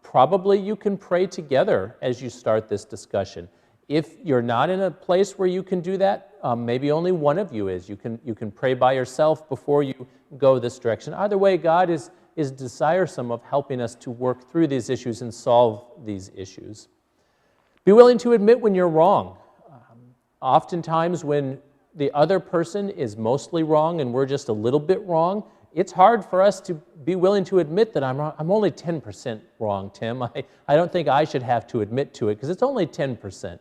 A: probably you can pray together as you start this discussion. If you're not in a place where you can do that, maybe only one of you is. You can pray by yourself before you go this direction. Either way, God is desiresome of helping us to work through these issues and solve these issues. Be willing to admit when you're wrong. Oftentimes when the other person is mostly wrong and we're just a little bit wrong, it's hard for us to be willing to admit that I'm only 10% wrong, Tim. I don't think I should have to admit to it because it's only 10%.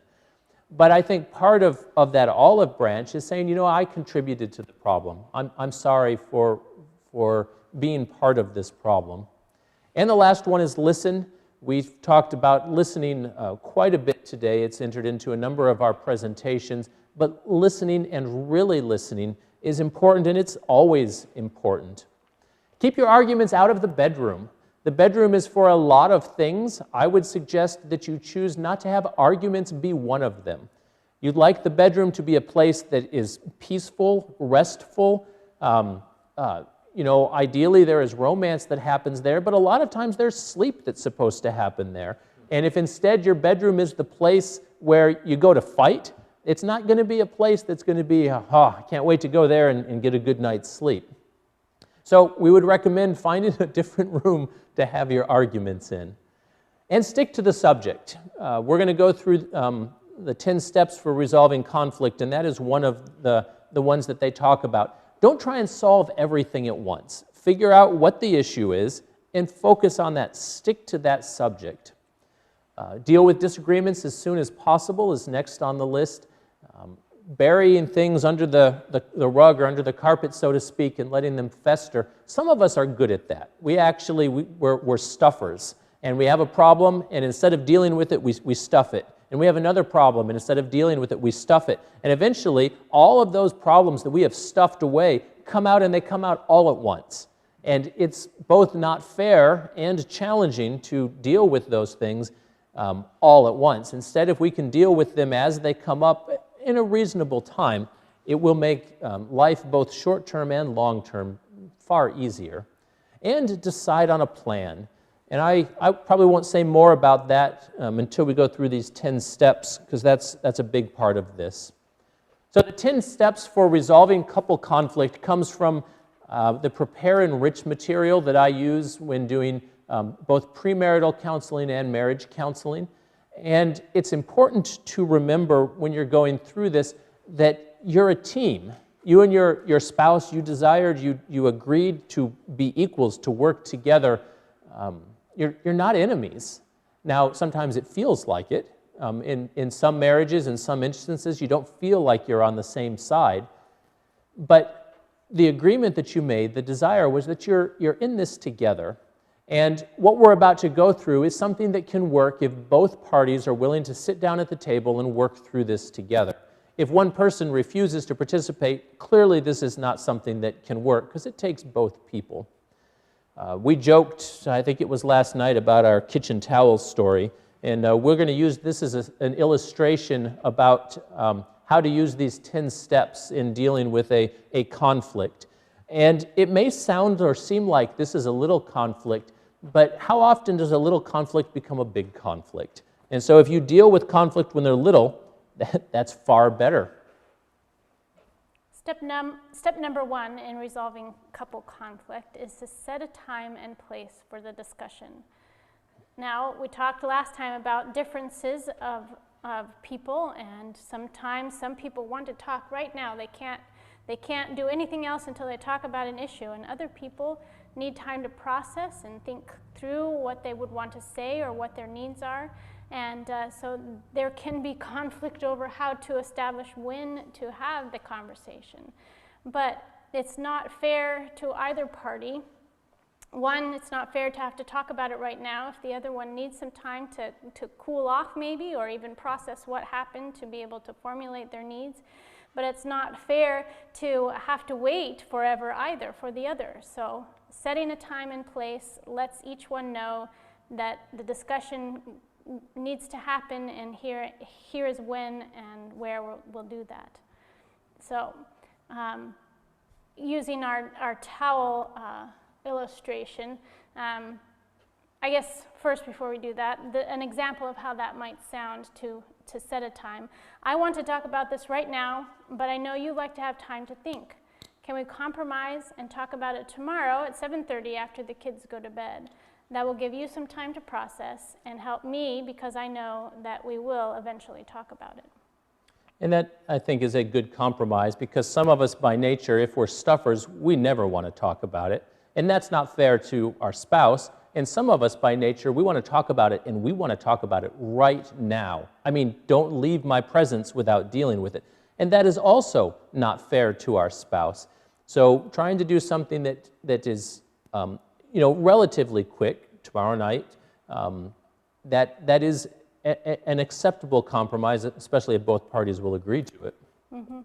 A: But I think part of that olive branch is saying, I contributed to the problem. I'm sorry for being part of this problem. And the last one is listen. We've talked about listening quite a bit today. It's entered into a number of our presentations. But listening and really listening is important, and it's always important. Keep your arguments out of the bedroom. The bedroom is for a lot of things. I would suggest that you choose not to have arguments be one of them. You'd like the bedroom to be a place that is peaceful, restful. Ideally there is romance that happens there, but a lot of times there's sleep that's supposed to happen there. And if instead your bedroom is the place where you go to fight, it's not going to be a place that's going to be, I can't wait to go there and get a good night's sleep. So we would recommend finding a different room to have your arguments in. And stick to the subject. We're going to go through the 10 steps for resolving conflict, and that is one of the ones that they talk about. Don't try and solve everything at once. Figure out what the issue is and focus on that. Stick to that subject. Deal with disagreements as soon as possible is next on the list. Burying things under the rug or under the carpet, so to speak, and letting them fester. Some of us are good at that. We're stuffers, and we have a problem, and instead of dealing with it, we stuff it. And we have another problem, and instead of dealing with it, we stuff it. And eventually, all of those problems that we have stuffed away come out, and they come out all at once. And it's both not fair and challenging to deal with those things all at once. Instead, if we can deal with them as they come up in a reasonable time, it will make life both short-term and long-term far easier. And decide on a plan. And I probably won't say more about that until we go through these 10 steps, because that's a big part of this. So the 10 steps for resolving couple conflict comes from the Prepare and Rich material that I use when doing both premarital counseling and marriage counseling. And it's important to remember when you're going through this that you're a team. You and your spouse, you desired, you agreed to be equals, to work together. You're not enemies. Now, sometimes it feels like it. In some marriages, in some instances, you don't feel like you're on the same side. But the agreement that you made, the desire, was that you're in this together. And what we're about to go through is something that can work if both parties are willing to sit down at the table and work through this together. If one person refuses to participate, clearly this is not something that can work because it takes both people. We joked, I think it was last night, about our kitchen towel story, and we're going to use this as an illustration about how to use these 10 steps in dealing with a conflict. And it may sound or seem like this is a little conflict, but how often does a little conflict become a big conflict? And so if you deal with conflict when they're little, that's far better.
B: Step number 1 in resolving couple conflict is to set a time and place for the discussion. Now, we talked last time about differences of people, and sometimes some people want to talk right now. They can't do anything else until they talk about an issue, and other people need time to process and think through what they would want to say or what their needs are. And so there can be conflict over how to establish when to have the conversation. But it's not fair to either party. One, it's not fair to have to talk about it right now if the other one needs some time to cool off maybe, or even process what happened to be able to formulate their needs. But it's not fair to have to wait forever either for the other. So setting a time and place lets each one know that the discussion needs to happen, and here is when and where we'll do that. So using our towel illustration, I guess first before we do that, an example of how that might sound to set a time. I want to talk about this right now, but I know you like to have time to think. Can we compromise and talk about it tomorrow at 7:30 after the kids go to bed? That will give you some time to process and help me, because I know that we will eventually talk about it.
A: And that, I think, is a good compromise, because some of us by nature, if we're stuffers, we never want to talk about it. And that's not fair to our spouse. And some of us by nature, we want to talk about it, and we want to talk about it right now. I mean, don't leave my presence without dealing with it. And that is also not fair to our spouse. So trying to do something that is relatively quick, tomorrow night, that is an acceptable compromise, especially if both parties will agree to it.
B: Mm-hmm.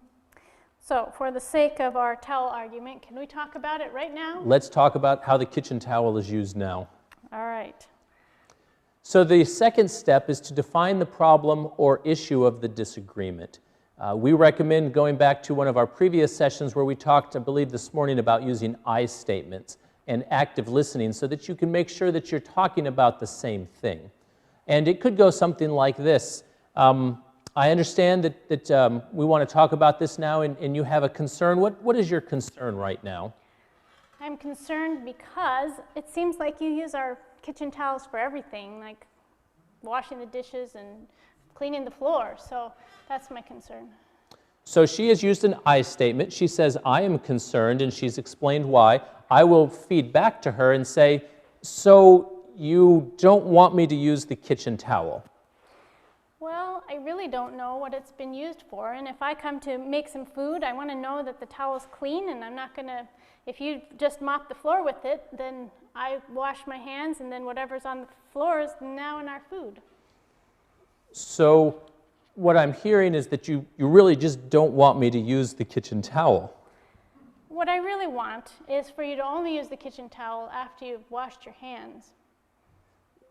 B: So for the sake of our towel argument, can we talk about it right now?
A: Let's talk about how the kitchen towel is used now.
B: All right.
A: So the second step is to define the problem or issue of the disagreement. We recommend going back to one of our previous sessions where we talked, I believe this morning, about using I statements and active listening so that you can make sure that you're talking about the same thing. And it could go something like this. I understand that we want to talk about this now, and you have a concern. What is your concern right now?
B: I'm concerned because it seems like you use our kitchen towels for everything, like washing the dishes and cleaning the floor. So that's my concern.
A: So she has used an I statement. She says, I am concerned, and she's explained why. I will feed back to her and say, so you don't want me to use the kitchen towel?
B: Well, I really don't know what it's been used for, and if I come to make some food, I want to know that the towel's clean, and I'm not going to, if you just mop the floor with it, then I wash my hands, and then whatever's on the floor is now in our food.
A: So what I'm hearing is that you really just don't want me to use the kitchen towel.
B: What I really want is for you to only use the kitchen towel after you've washed your hands.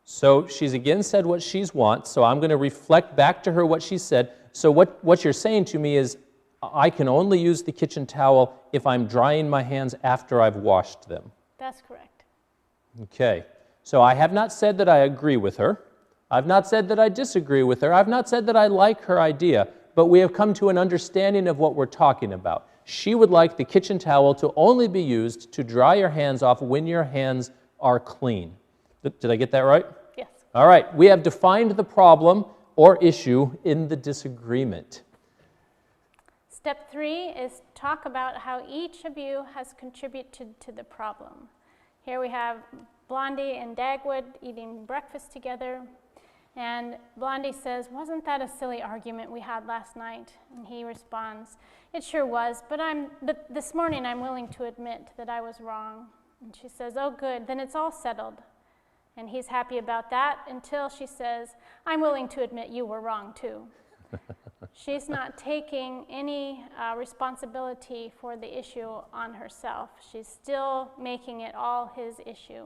A: So she's again said what she wants, so I'm going to reflect back to her what she said. So what you're saying to me is, I can only use the kitchen towel if I'm drying my hands after I've washed them.
B: That's correct.
A: Okay, so I have not said that I agree with her. I've not said that I disagree with her. I've not said that I like her idea, but we have come to an understanding of what we're talking about. She would like the kitchen towel to only be used to dry your hands off when your hands are clean. Did I get that right?
B: Yes.
A: All right, we have defined the problem or issue in the disagreement.
B: Step 3 is talk about how each of you has contributed to the problem. Here we have Blondie and Dagwood eating breakfast together. And Blondie says, wasn't that a silly argument we had last night? And he responds, it sure was, but this morning I'm willing to admit that I was wrong. And she says, oh good, then it's all settled. And he's happy about that until she says, I'm willing to admit you were wrong too. She's not taking any responsibility for the issue on herself. She's still making it all his issue.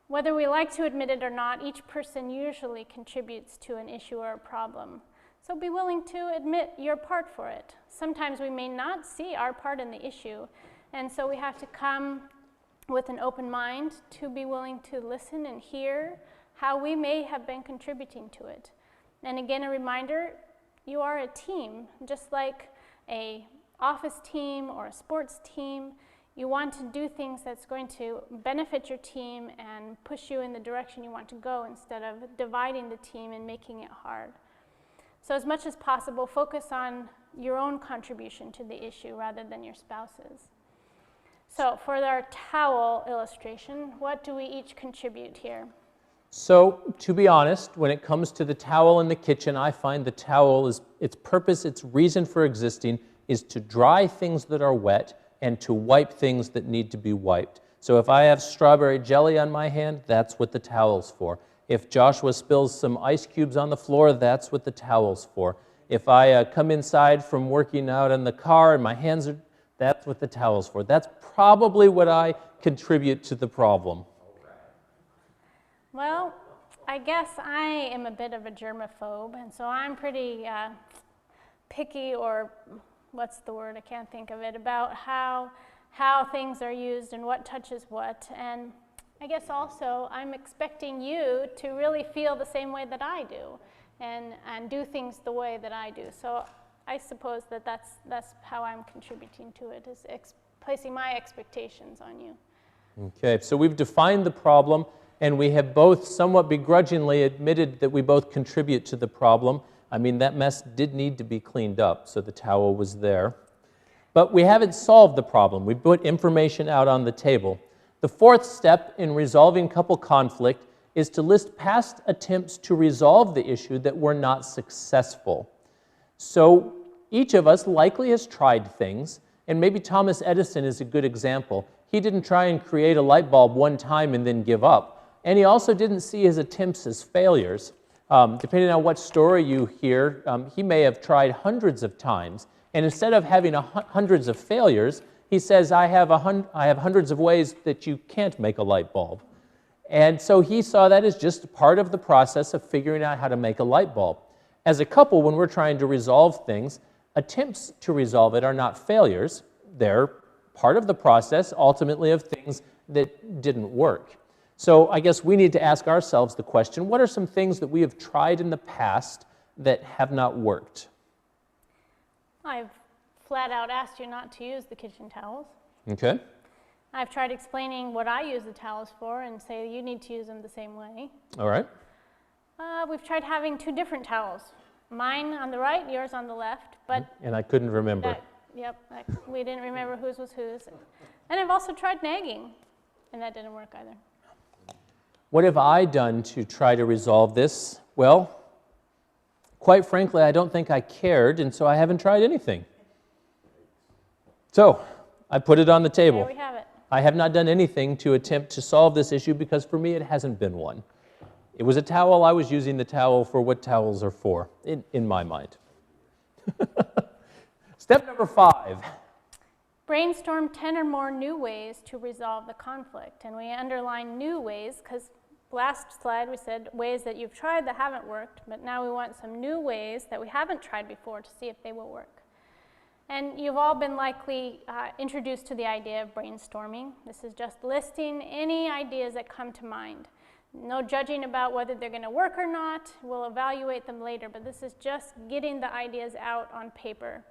B: Whether we like to admit it or not, each person usually contributes to an issue or a problem. So be willing to admit your part for it. Sometimes we may not see our part in the issue, and so we have to come with an open mind to be willing to listen and hear how we may have been contributing to it. And again, a reminder, you are a team, just like an office team or a sports team. You want to do things that's going to benefit your team and push you in the direction you want to go instead of dividing the team and making it hard. So as much as possible, focus on your own contribution to the issue rather than your spouse's. So for our towel illustration, what do we each contribute here?
A: So to be honest, when it comes to the towel in the kitchen, I find the towel is its purpose, its reason for existing is to dry things that are wet and to wipe things that need to be wiped. So if I have strawberry jelly on my hand, that's what the towel's for. If Joshua spills some ice cubes on the floor, that's what the towel's for. If I come inside from working out in the car and my hands are, that's what the towel's for. That's probably what I contribute to the problem.
B: Well, I guess I am a bit of a germaphobe, and so I'm pretty picky, or what's the word, I can't think of it, about how things are used and what touches what. And I guess also I'm expecting you to really feel the same way that I do and do things the way that I do. So I suppose that's how I'm contributing to it, is placing my expectations on you.
A: Okay, so we've defined the problem, and we have both somewhat begrudgingly admitted that we both contribute to the problem. I mean, that mess did need to be cleaned up, so the towel was there. But we haven't solved the problem. We put information out on the table. The fourth step in resolving couple conflict is to list past attempts to resolve the issue that were not successful. So each of us likely has tried things, and maybe Thomas Edison is a good example. He didn't try and create a light bulb one time and then give up. And he also didn't see his attempts as failures. Depending on what story you hear, he may have tried hundreds of times, and instead of having hundreds of failures, he says, I have hundreds of ways that you can't make a light bulb. And so he saw that as just part of the process of figuring out how to make a light bulb. as a couple, when we're trying to resolve things, attempts to resolve it are not failures. They're part of the process, ultimately, of things that didn't work. So I guess we need to ask ourselves the question, what are some things that we have tried in the past that have not worked?
B: I've flat out asked you not to use the kitchen towels.
A: Okay.
B: I've tried explaining what I use the towels for and say you need to use them the same way.
A: All right.
B: We've tried having 2 different towels. Mine on the right, yours on the left, but
A: And I couldn't remember.
B: we didn't remember whose was whose. And I've also tried nagging, and that didn't work either.
A: What have I done to try to resolve this? Well, quite frankly, I don't think I cared, and so I haven't tried anything. So, I put it on the table.
B: There we have it.
A: I have not done anything to attempt to solve this issue because for me it hasn't been one. It was a towel, I was using the towel for what towels are for, in my mind. Step number 5.
B: Brainstorm 10 or more new ways to resolve the conflict. And we underline new ways because last slide we said ways that you've tried that haven't worked, but now we want some new ways that we haven't tried before to see if they will work. And you've all been likely introduced to the idea of brainstorming. This is just listing any ideas that come to mind. No judging about whether they're going to work or not. We'll evaluate them later, but this is just getting the ideas out on paper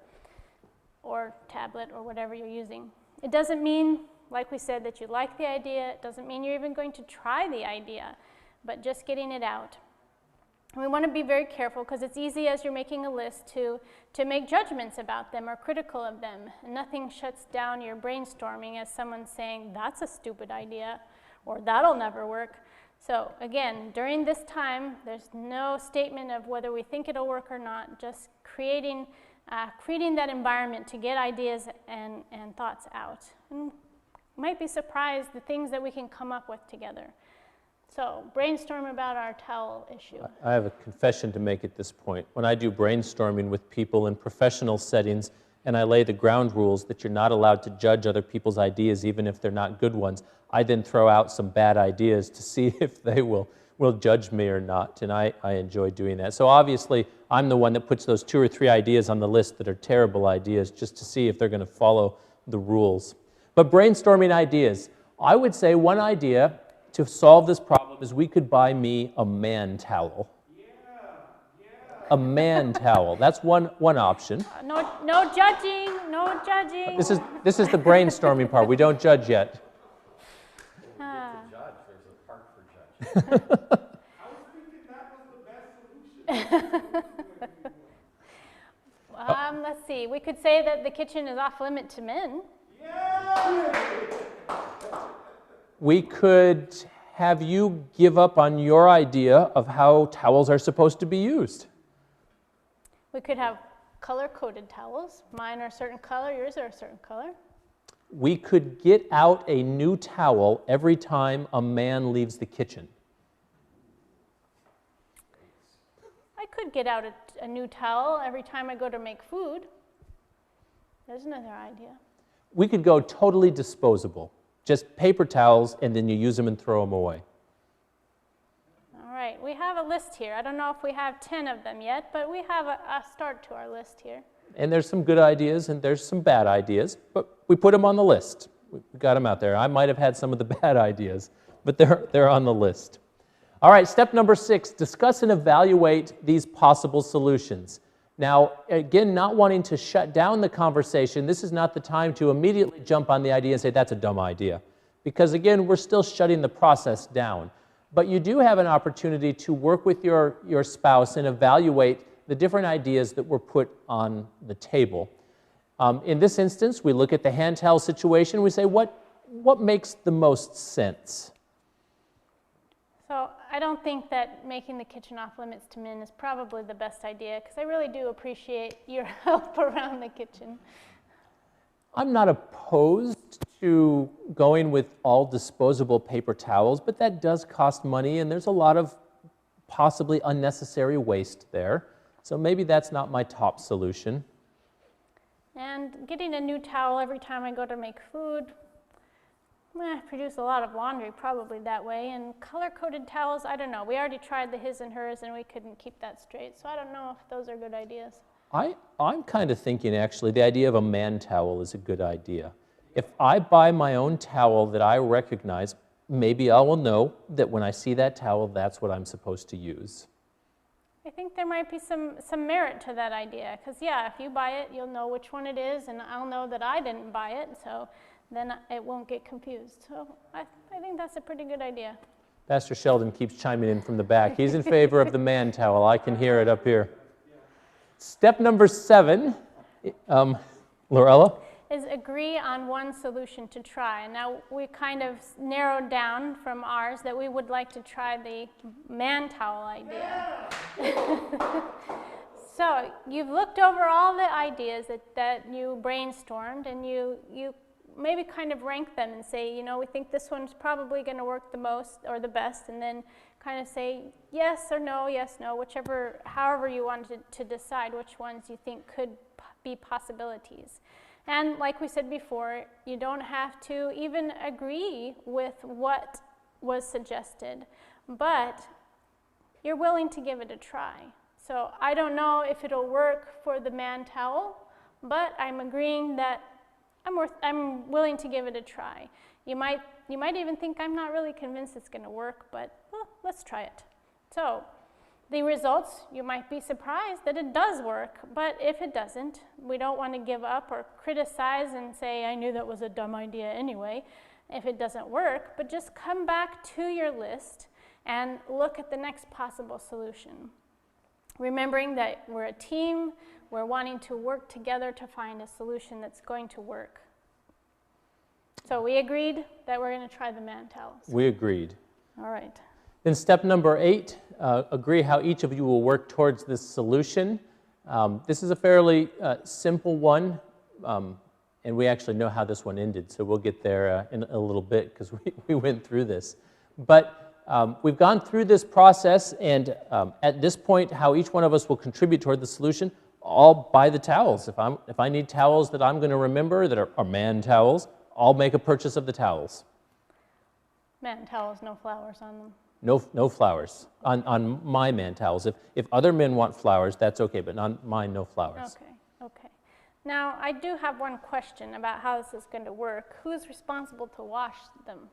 B: or tablet or whatever you're using. It doesn't mean, like we said, that you like the idea. It doesn't mean you're even going to try the idea, but just getting it out. And we want to be very careful because it's easy as you're making a list to make judgments about them or critical of them. And nothing shuts down your brainstorming as someone saying, that's a stupid idea, or that'll never work. So again, during this time, there's no statement of whether we think it'll work or not, just creating that environment to get ideas and thoughts out. And you might be surprised the things that we can come up with together. So brainstorm about our towel issue.
A: I have a confession to make at this point. When I do brainstorming with people in professional settings and I lay the ground rules that you're not allowed to judge other people's ideas even if they're not good ones, I then throw out some bad ideas to see if they will judge me or not, and I enjoy doing that. So obviously, I'm the one that puts those 2 or 3 ideas on the list that are terrible ideas just to see if they're going to follow the rules. But brainstorming ideas, I would say one idea to solve this problem is we could buy me a man towel. A man towel. That's one option.
B: No judging, no judging.
A: This is the brainstorming part. We don't judge yet.
C: Judge, there's a part for judge.
F: I was thinking that was the best solution.
B: Let's see. We could say that the kitchen is off limit to men.
A: We could have you give up on your idea of how towels are supposed to be used.
B: We could have color-coded towels. Mine are a certain color, yours are a certain color.
A: We could get out a new towel every time a man leaves the kitchen.
B: I could get out a new towel every time I go to make food. There's another idea.
A: We could go totally disposable. Just paper towels, and then you use them and throw them away.
B: All right, we have a list here. I don't know if we have 10 of them yet, but we have a start to our list here.
A: And there's some good ideas and there's some bad ideas, but we put them on the list. We got them out there. I might have had some of the bad ideas, but they're on the list. All right, step number 6, discuss and evaluate these possible solutions. Now, again, not wanting to shut down the conversation, this is not the time to immediately jump on the idea and say, that's a dumb idea. Because again, we're still shutting the process down. But you do have an opportunity to work with your spouse and evaluate the different ideas that were put on the table. In this instance, we look at the hand towel situation, we say, what makes the most sense?
B: So I don't think that making the kitchen off limits to men is probably the best idea, because I really do appreciate your help around the kitchen.
A: I'm not opposed to going with all disposable paper towels, but that does cost money, and there's a lot of possibly unnecessary waste there. So maybe that's not my top solution.
B: And getting a new towel every time I go to make food, produce a lot of laundry probably that way. And color-coded towels, I don't know. We already tried the his and hers and we couldn't keep that straight. So I don't know if those are good ideas.
A: I'm kind of thinking actually the idea of a man towel is a good idea. If I buy my own towel that I recognize, maybe I will know that when I see that towel, that's what I'm supposed to use.
B: I think there might be some merit to that idea, because yeah, if you buy it, you'll know which one it is, and I'll know that I didn't buy it, so then it won't get confused. So I think that's a pretty good idea.
A: Pastor Sheldon keeps chiming in from the back. He's in favor of the man towel. I can hear it up here. Step number 7, Laurella?
B: Is agree on one solution to try. Now, we kind of narrowed down from ours that we would like to try the man towel idea. So, you've looked over all the ideas that you brainstormed, and you maybe kind of rank them and say, you know, we think this one's probably going to work the most or the best, and then kind of say yes or no, yes, no, whichever, however you wanted to decide which ones you think could be possibilities. And like we said before, you don't have to even agree with what was suggested, but you're willing to give it a try. So I don't know if it'll work for the man towel, but I'm agreeing that I'm willing to give it a try. You might even think I'm not really convinced it's going to work, but well, let's try it. So the results, you might be surprised that it does work, but if it doesn't, we don't want to give up or criticize and say, I knew that was a dumb idea anyway, if it doesn't work, but just come back to your list and look at the next possible solution. Remembering that we're a team, we're wanting to work together to find a solution that's going to work. So we agreed that we're going to try the man towels.
A: We agreed.
B: All right.
A: Then step number 8, agree how each of you will work towards this solution. This is a fairly simple one, and we actually know how this one ended, so we'll get there in a little bit because we went through this. But we've gone through this process, and at this point, how each one of us will contribute toward the solution, I'll buy the towels. If I need towels that I'm going to remember that are man towels, I'll make a purchase of the towels.
B: Man towels, no flowers on them.
A: No flowers on my man towels. If other men want flowers, that's okay, but on mine, no flowers.
B: Okay. Now, I do have one question about how this is going to work. Who's responsible to wash them?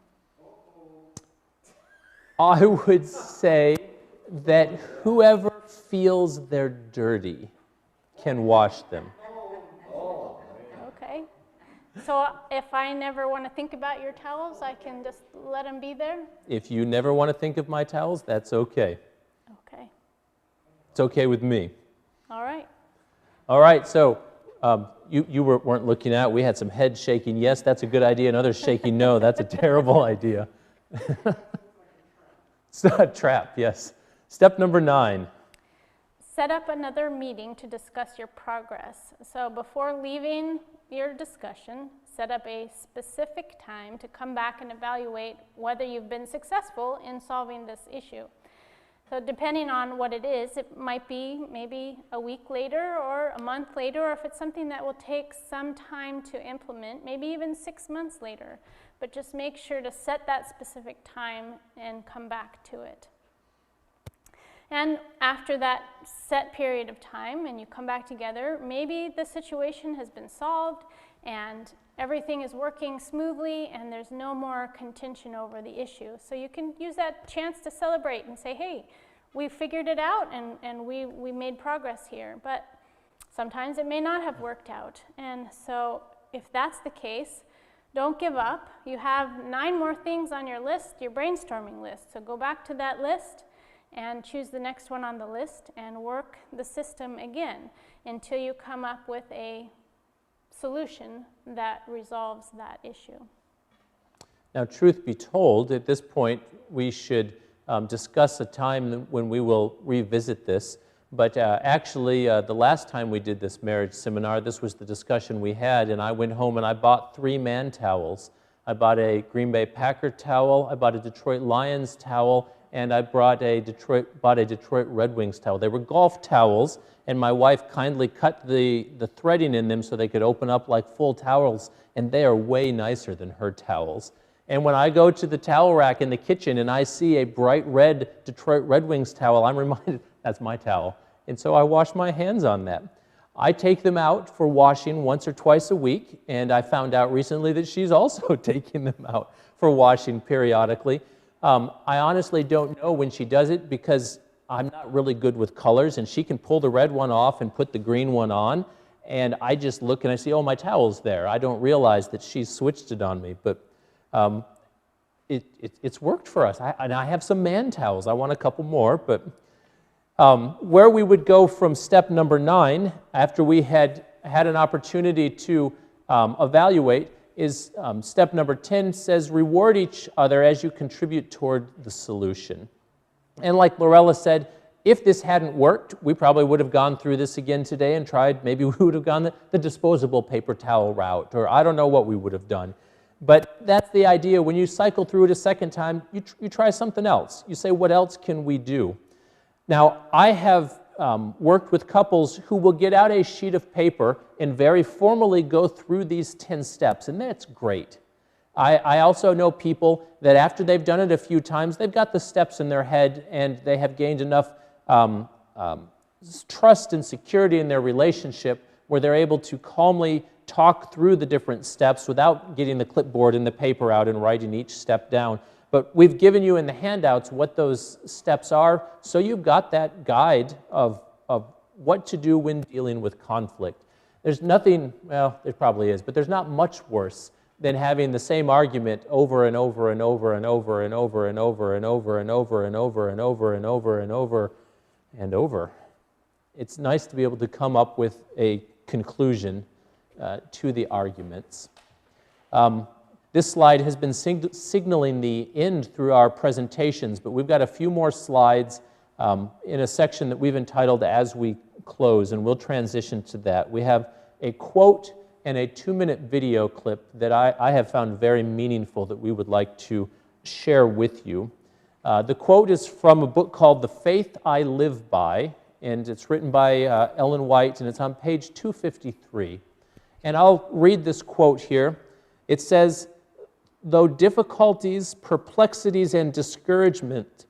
A: I would say that whoever feels they're dirty can wash them.
B: Okay. So if I never want to think about your towels, I can just let them be there?
A: If you never want to think of my towels, that's okay.
B: Okay.
A: It's okay with me.
B: All right.
A: All right, so you weren't looking at. We had some head shaking. Yes, that's a good idea, and others shaking. No, that's a terrible idea. It's not a trap, yes. Step number 9.
B: Set up another meeting to discuss your progress. So before leaving your discussion, set up a specific time to come back and evaluate whether you've been successful in solving this issue. So depending on what it is, it might be maybe a week later or a month later, or if it's something that will take some time to implement, maybe even 6 months later. But just make sure to set that specific time and come back to it. And after that set period of time and you come back together, maybe the situation has been solved and everything is working smoothly and there's no more contention over the issue. So you can use that chance to celebrate and say, hey, we figured it out and we made progress here. But sometimes it may not have worked out. And so if that's the case, don't give up. You have 9 more things on your list, your brainstorming list. So go back to that list and choose the next one on the list and work the system again until you come up with a solution that resolves that issue.
A: Now, truth be told, at this point, we should discuss a time when we will revisit this. But actually, the last time we did this marriage seminar, this was the discussion we had, and I went home and I bought 3 man towels. I bought a Green Bay Packer towel, I bought a Detroit Lions towel, and I bought a Detroit Red Wings towel. They were golf towels, and my wife kindly cut the threading in them so they could open up like full towels, and they are way nicer than her towels. And when I go to the towel rack in the kitchen and I see a bright red Detroit Red Wings towel, I'm reminded that's my towel. And so I wash my hands on that. I take them out for washing once or twice a week, and I found out recently that she's also taking them out for washing periodically. I honestly don't know when she does it because I'm not really good with colors, and she can pull the red one off and put the green one on, and I just look and I see, oh, my towel's there. I don't realize that she's switched it on me, but it's worked for us. And I have some man towels. I want a couple more, but where we would go from step number 9, after we had an opportunity to evaluate, is step number 10 says, reward each other as you contribute toward the solution. And like Laurella said, if this hadn't worked, we probably would have gone through this again today and tried, maybe we would have gone the disposable paper towel route, or I don't know what we would have done. But that's the idea. When you cycle through it a second time, you try something else. You say, what else can we do? Now, I have worked with couples who will get out a sheet of paper and very formally go through these 10 steps, and that's great. I also know people that after they've done it a few times, they've got the steps in their head and they have gained enough trust and security in their relationship where they're able to calmly talk through the different steps without getting the clipboard and the paper out and writing each step down. But we've given you in the handouts what those steps are, so you've got that guide of what to do when dealing with conflict. There's nothing, well, there probably is, but there's not much worse than having the same argument over and over and over and over and over and over and over and over and over and over and over and over and over. It's nice to be able to come up with a conclusion to the arguments. This slide has been signaling the end through our presentations, but we've got a few more slides in a section that we've entitled As We Close, and we'll transition to that. We have a quote and a 2-minute video clip that I have found very meaningful that we would like to share with you. The quote is from a book called The Faith I Live By, and it's written by Ellen White, and it's on page 253. And I'll read this quote here. It says, though difficulties, perplexities, and discouragements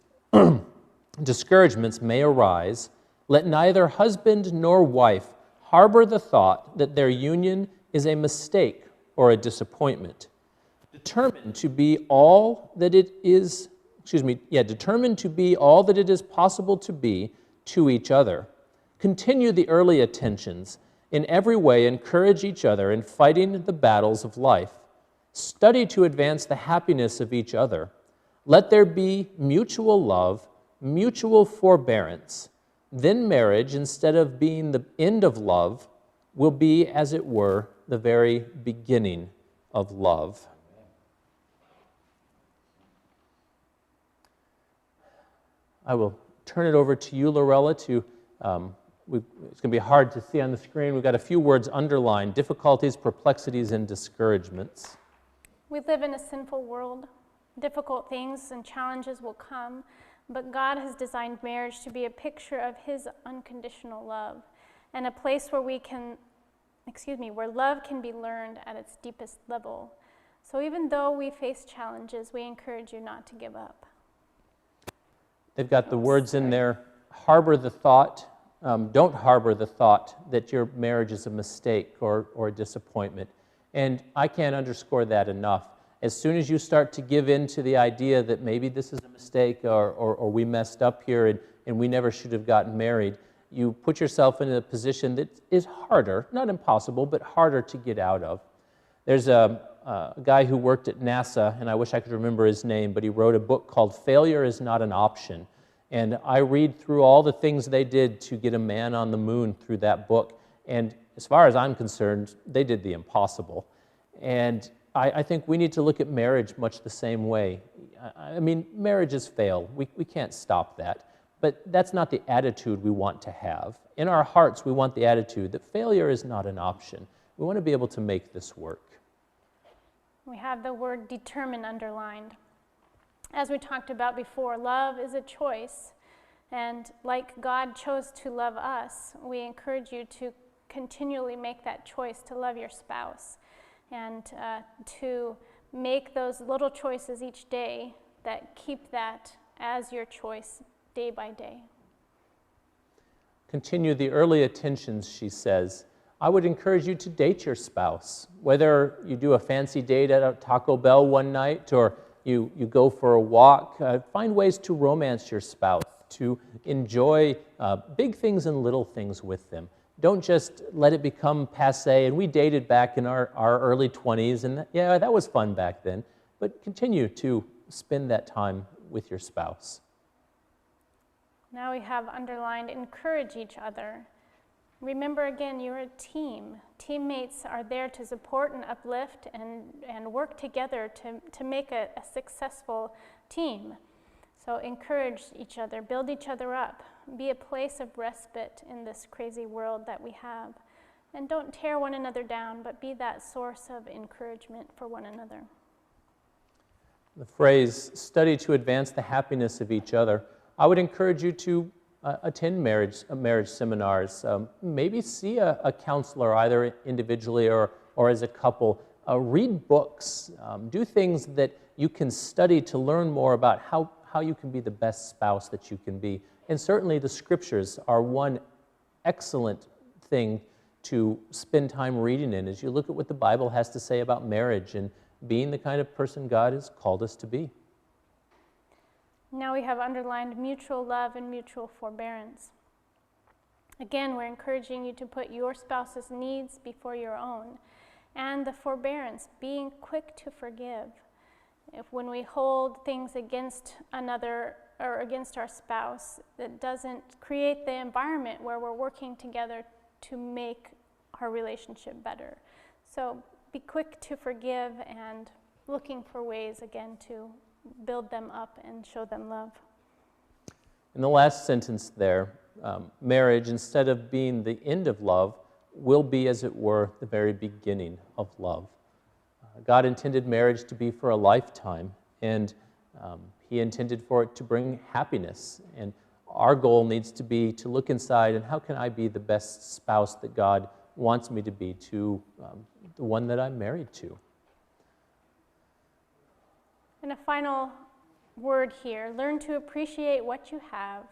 A: may arise, let neither husband nor wife harbor the thought that their union is a mistake or a disappointment. Determined to be all that it is, determined to be all that it is possible to be to each other. Continue the early attentions. In every way, encourage each other in fighting the battles of life. Study to advance the happiness of each other. Let there be mutual love, mutual forbearance. Then marriage, instead of being the end of love, will be, as it were, the very beginning of love. I will turn it over to you, Laurella, to it's going to be hard to see on the screen. We've got a few words underlined: difficulties, perplexities, and discouragements.
B: We live in a sinful world. Difficult things and challenges will come, but God has designed marriage to be a picture of His unconditional love and a place where where love can be learned at its deepest level. So even though we face challenges, we encourage you not to give up.
A: They've got the words in there: harbor the thought. Don't harbor the thought that your marriage is a mistake or a disappointment. And I can't underscore that enough. As soon as you start to give in to the idea that maybe this is a mistake or we messed up here and we never should have gotten married, you put yourself in a position that is harder, not impossible, but harder to get out of. There's a guy who worked at NASA, and I wish I could remember his name, but he wrote a book called Failure is Not an Option. And I read through all the things they did to get a man on the moon through that book. And as far as I'm concerned, they did the impossible. And I think we need to look at marriage much the same way. I mean, marriages fail. We can't stop that. But that's not the attitude we want to have. In our hearts, we want the attitude that failure is not an option. We want to be able to make this work.
B: We have the word determine underlined. As we talked about before, love is a choice. And like God chose to love us, we encourage you to continually make that choice to love your spouse and to make those little choices each day that keep that as your choice day by day.
A: Continue the early attentions, she says. I would encourage you to date your spouse, whether you do a fancy date at a Taco Bell one night or you go for a walk. Find ways to romance your spouse, to enjoy big things and little things with them. Don't just let it become passé. And we dated back in our early 20s, and yeah, that was fun back then. But continue to spend that time with your spouse.
B: Now we have underlined, encourage each other. Remember again, you're a team. Teammates are there to support and uplift and work together to make a successful team. So encourage each other, build each other up, be a place of respite in this crazy world that we have. And don't tear one another down, but be that source of encouragement for one another.
A: The phrase, study to advance the happiness of each other. I would encourage you to attend marriage seminars. Maybe see a counselor, either individually or as a couple. Read books. Do things that you can study to learn more about how you can be the best spouse that you can be. And certainly the scriptures are one excellent thing to spend time reading in as you look at what the Bible has to say about marriage and being the kind of person God has called us to be.
B: Now we have underlined mutual love and mutual forbearance. Again, we're encouraging you to put your spouse's needs before your own. And the forbearance, being quick to forgive. When we hold things against another or against our spouse, it doesn't create the environment where we're working together to make our relationship better. So be quick to forgive and looking for ways, again, to build them up and show them love.
A: In the last sentence there, marriage, instead of being the end of love, will be, as it were, the very beginning of love. God intended marriage to be for a lifetime, and He intended for it to bring happiness. And our goal needs to be to look inside and how can I be the best spouse that God wants me to be to the one that I'm married to.
B: And a final word here, learn to appreciate what you have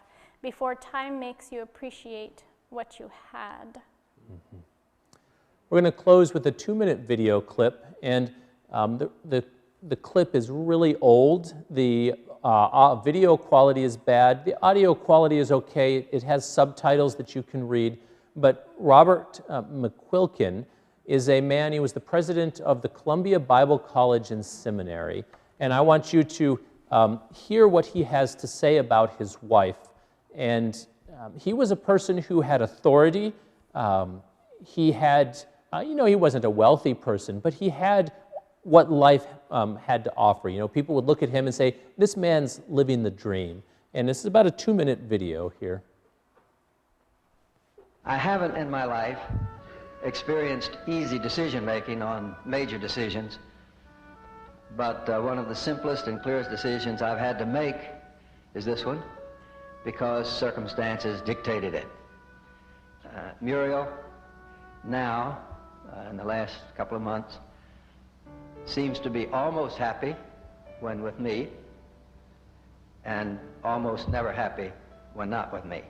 B: before time makes you appreciate what you had.
A: Mm-hmm. We're going to close with a 2-minute video clip, and the clip is really old. The video quality is bad. The audio quality is okay. It has subtitles that you can read, but Robert McQuilkin is a man, he was the president of the Columbia Bible College and Seminary, and I want you to hear what he has to say about his wife. And he was a person who had authority. He had, he wasn't a wealthy person, but he had what life had to offer. People would look at him and say, this man's living the dream. And this is about a 2-minute video here.
G: I haven't in my life experienced easy decision-making on major decisions, but one of the simplest and clearest decisions I've had to make is this one, because circumstances dictated it. Muriel, now, in the last couple of months, seems to be almost happy when with me, and almost never happy when not with me.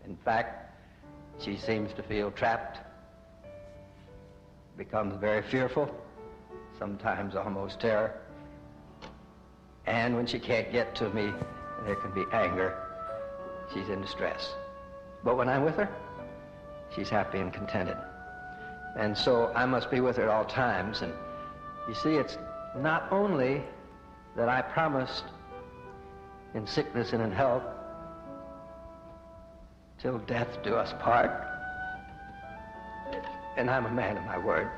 G: In fact, she seems to feel trapped, becomes very fearful, sometimes almost terror, and when she can't get to me, there can be anger. She's in distress. But when I'm with her, she's happy and contented. And so I must be with her at all times. And you see, it's not only that I promised in sickness and in health, till death do us part, and I'm a man of my word.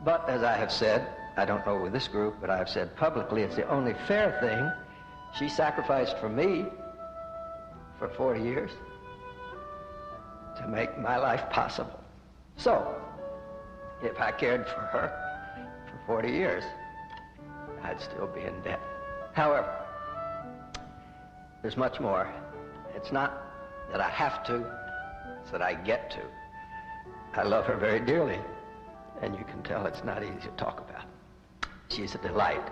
G: But as I have said, I don't know with this group, but I have said publicly, it's the only fair thing. She sacrificed for me for 40 years to make my life possible. So, if I cared for her for 40 years, I'd still be in debt. However, there's much more. It's not that I have to, it's that I get to. I love her very dearly, and you can tell it's not easy to talk about. She's a delight.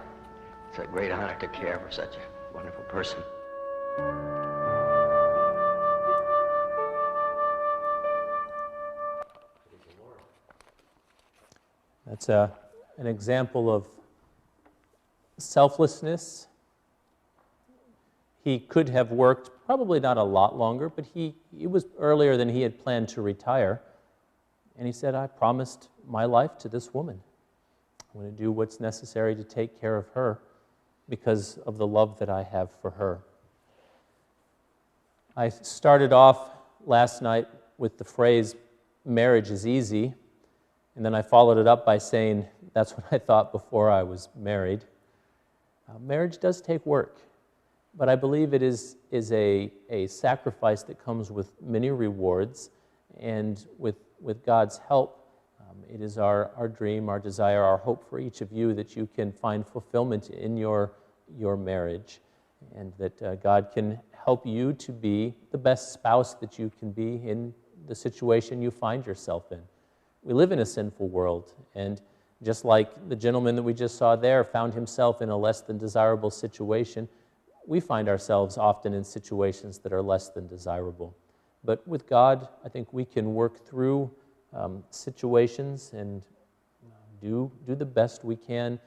G: It's a great honor to care for such a wonderful person.
A: That's an example of selflessness. He could have worked probably not a lot longer, but it was earlier than he had planned to retire. And he said, I promised my life to this woman. I'm going to do what's necessary to take care of her because of the love that I have for her. I started off last night with the phrase, marriage is easy, and then I followed it up by saying, that's what I thought before I was married. Marriage does take work, but I believe it is a sacrifice that comes with many rewards, and with God's help, it is our dream, our desire, our hope for each of you that you can find fulfillment in your marriage, and that God can help you to be the best spouse that you can be in the situation you find yourself in. We live in a sinful world, and just like the gentleman that we just saw there found himself in a less than desirable situation, we find ourselves often in situations that are less than desirable. But with God, I think we can work through situations and do the best we can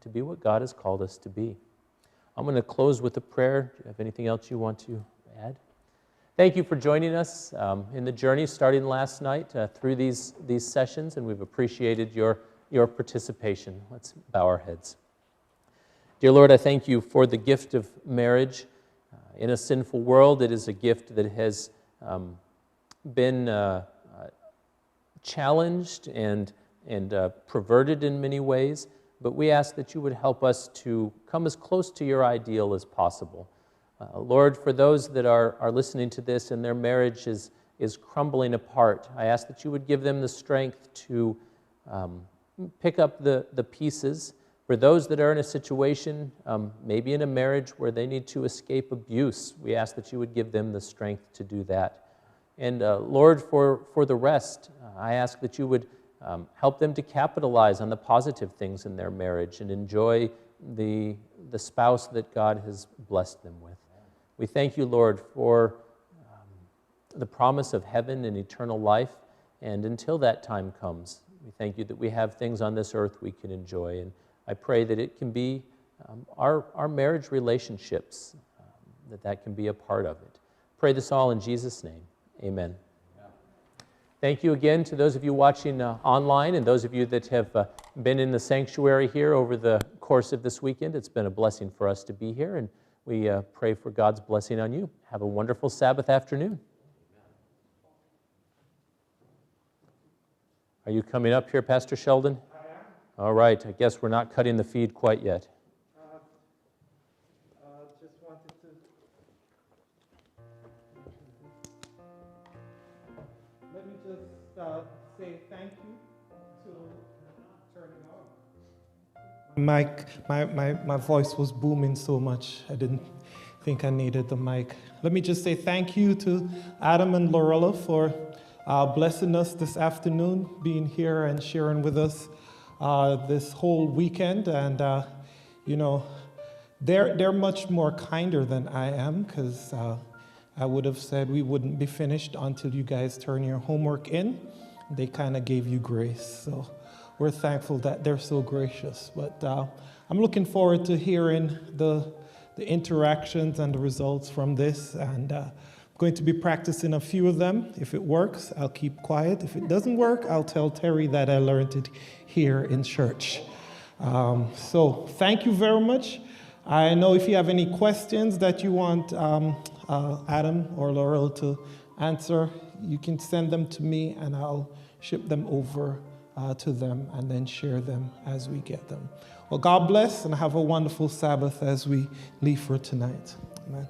A: to be what God has called us to be. I'm going to close with a prayer. Do you have anything else you want to add? Thank you for joining us in the journey starting last night through these sessions, and we've appreciated your participation. Let's bow our heads. Dear Lord, I thank you for the gift of marriage. In a sinful world, it is a gift that has been challenged and perverted in many ways, but we ask that you would help us to come as close to your ideal as possible. Lord, for those that are listening to this and their marriage is crumbling apart, I ask that you would give them the strength to pick up the pieces. For those that are in a situation, maybe in a marriage where they need to escape abuse, we ask that you would give them the strength to do that. And Lord, for the rest, I ask that you would help them to capitalize on the positive things in their marriage and enjoy the spouse that God has blessed them with. We thank you, Lord, for the promise of heaven and eternal life. And until that time comes, we thank you that we have things on this earth we can enjoy. And I pray that it can be our marriage relationships, that can be a part of it. Pray this all in Jesus' name. Amen. Thank you again to those of you watching online and those of you that have been in the sanctuary here over the course of this weekend. It's been a blessing for us to be here, and we pray for God's blessing on you. Have a wonderful Sabbath afternoon. Are you coming up here, Pastor Sheldon?
H: I am.
A: All right. I guess we're not cutting the feed quite yet.
H: Just wanted to... Let me just say thank you to turning on. My voice was booming so much, I didn't think I needed the mic. Let me just say thank you to Adam and Laurella for blessing us this afternoon, being here and sharing with us this whole weekend. And, they're much more kinder than I am, because I would have said we wouldn't be finished until you guys turn your homework in. They kind of gave you grace. So we're thankful that they're so gracious. But I'm looking forward to hearing the interactions and the results from this. And I'm going to be practicing a few of them. If it works, I'll keep quiet. If it doesn't work, I'll tell Terry that I learned it here in church. So thank you very much. I know if you have any questions that you want Adam or Laurel to answer, you can send them to me and I'll ship them over to them and then share them as we get them. Well, God bless and have a wonderful Sabbath as we leave for tonight. Amen.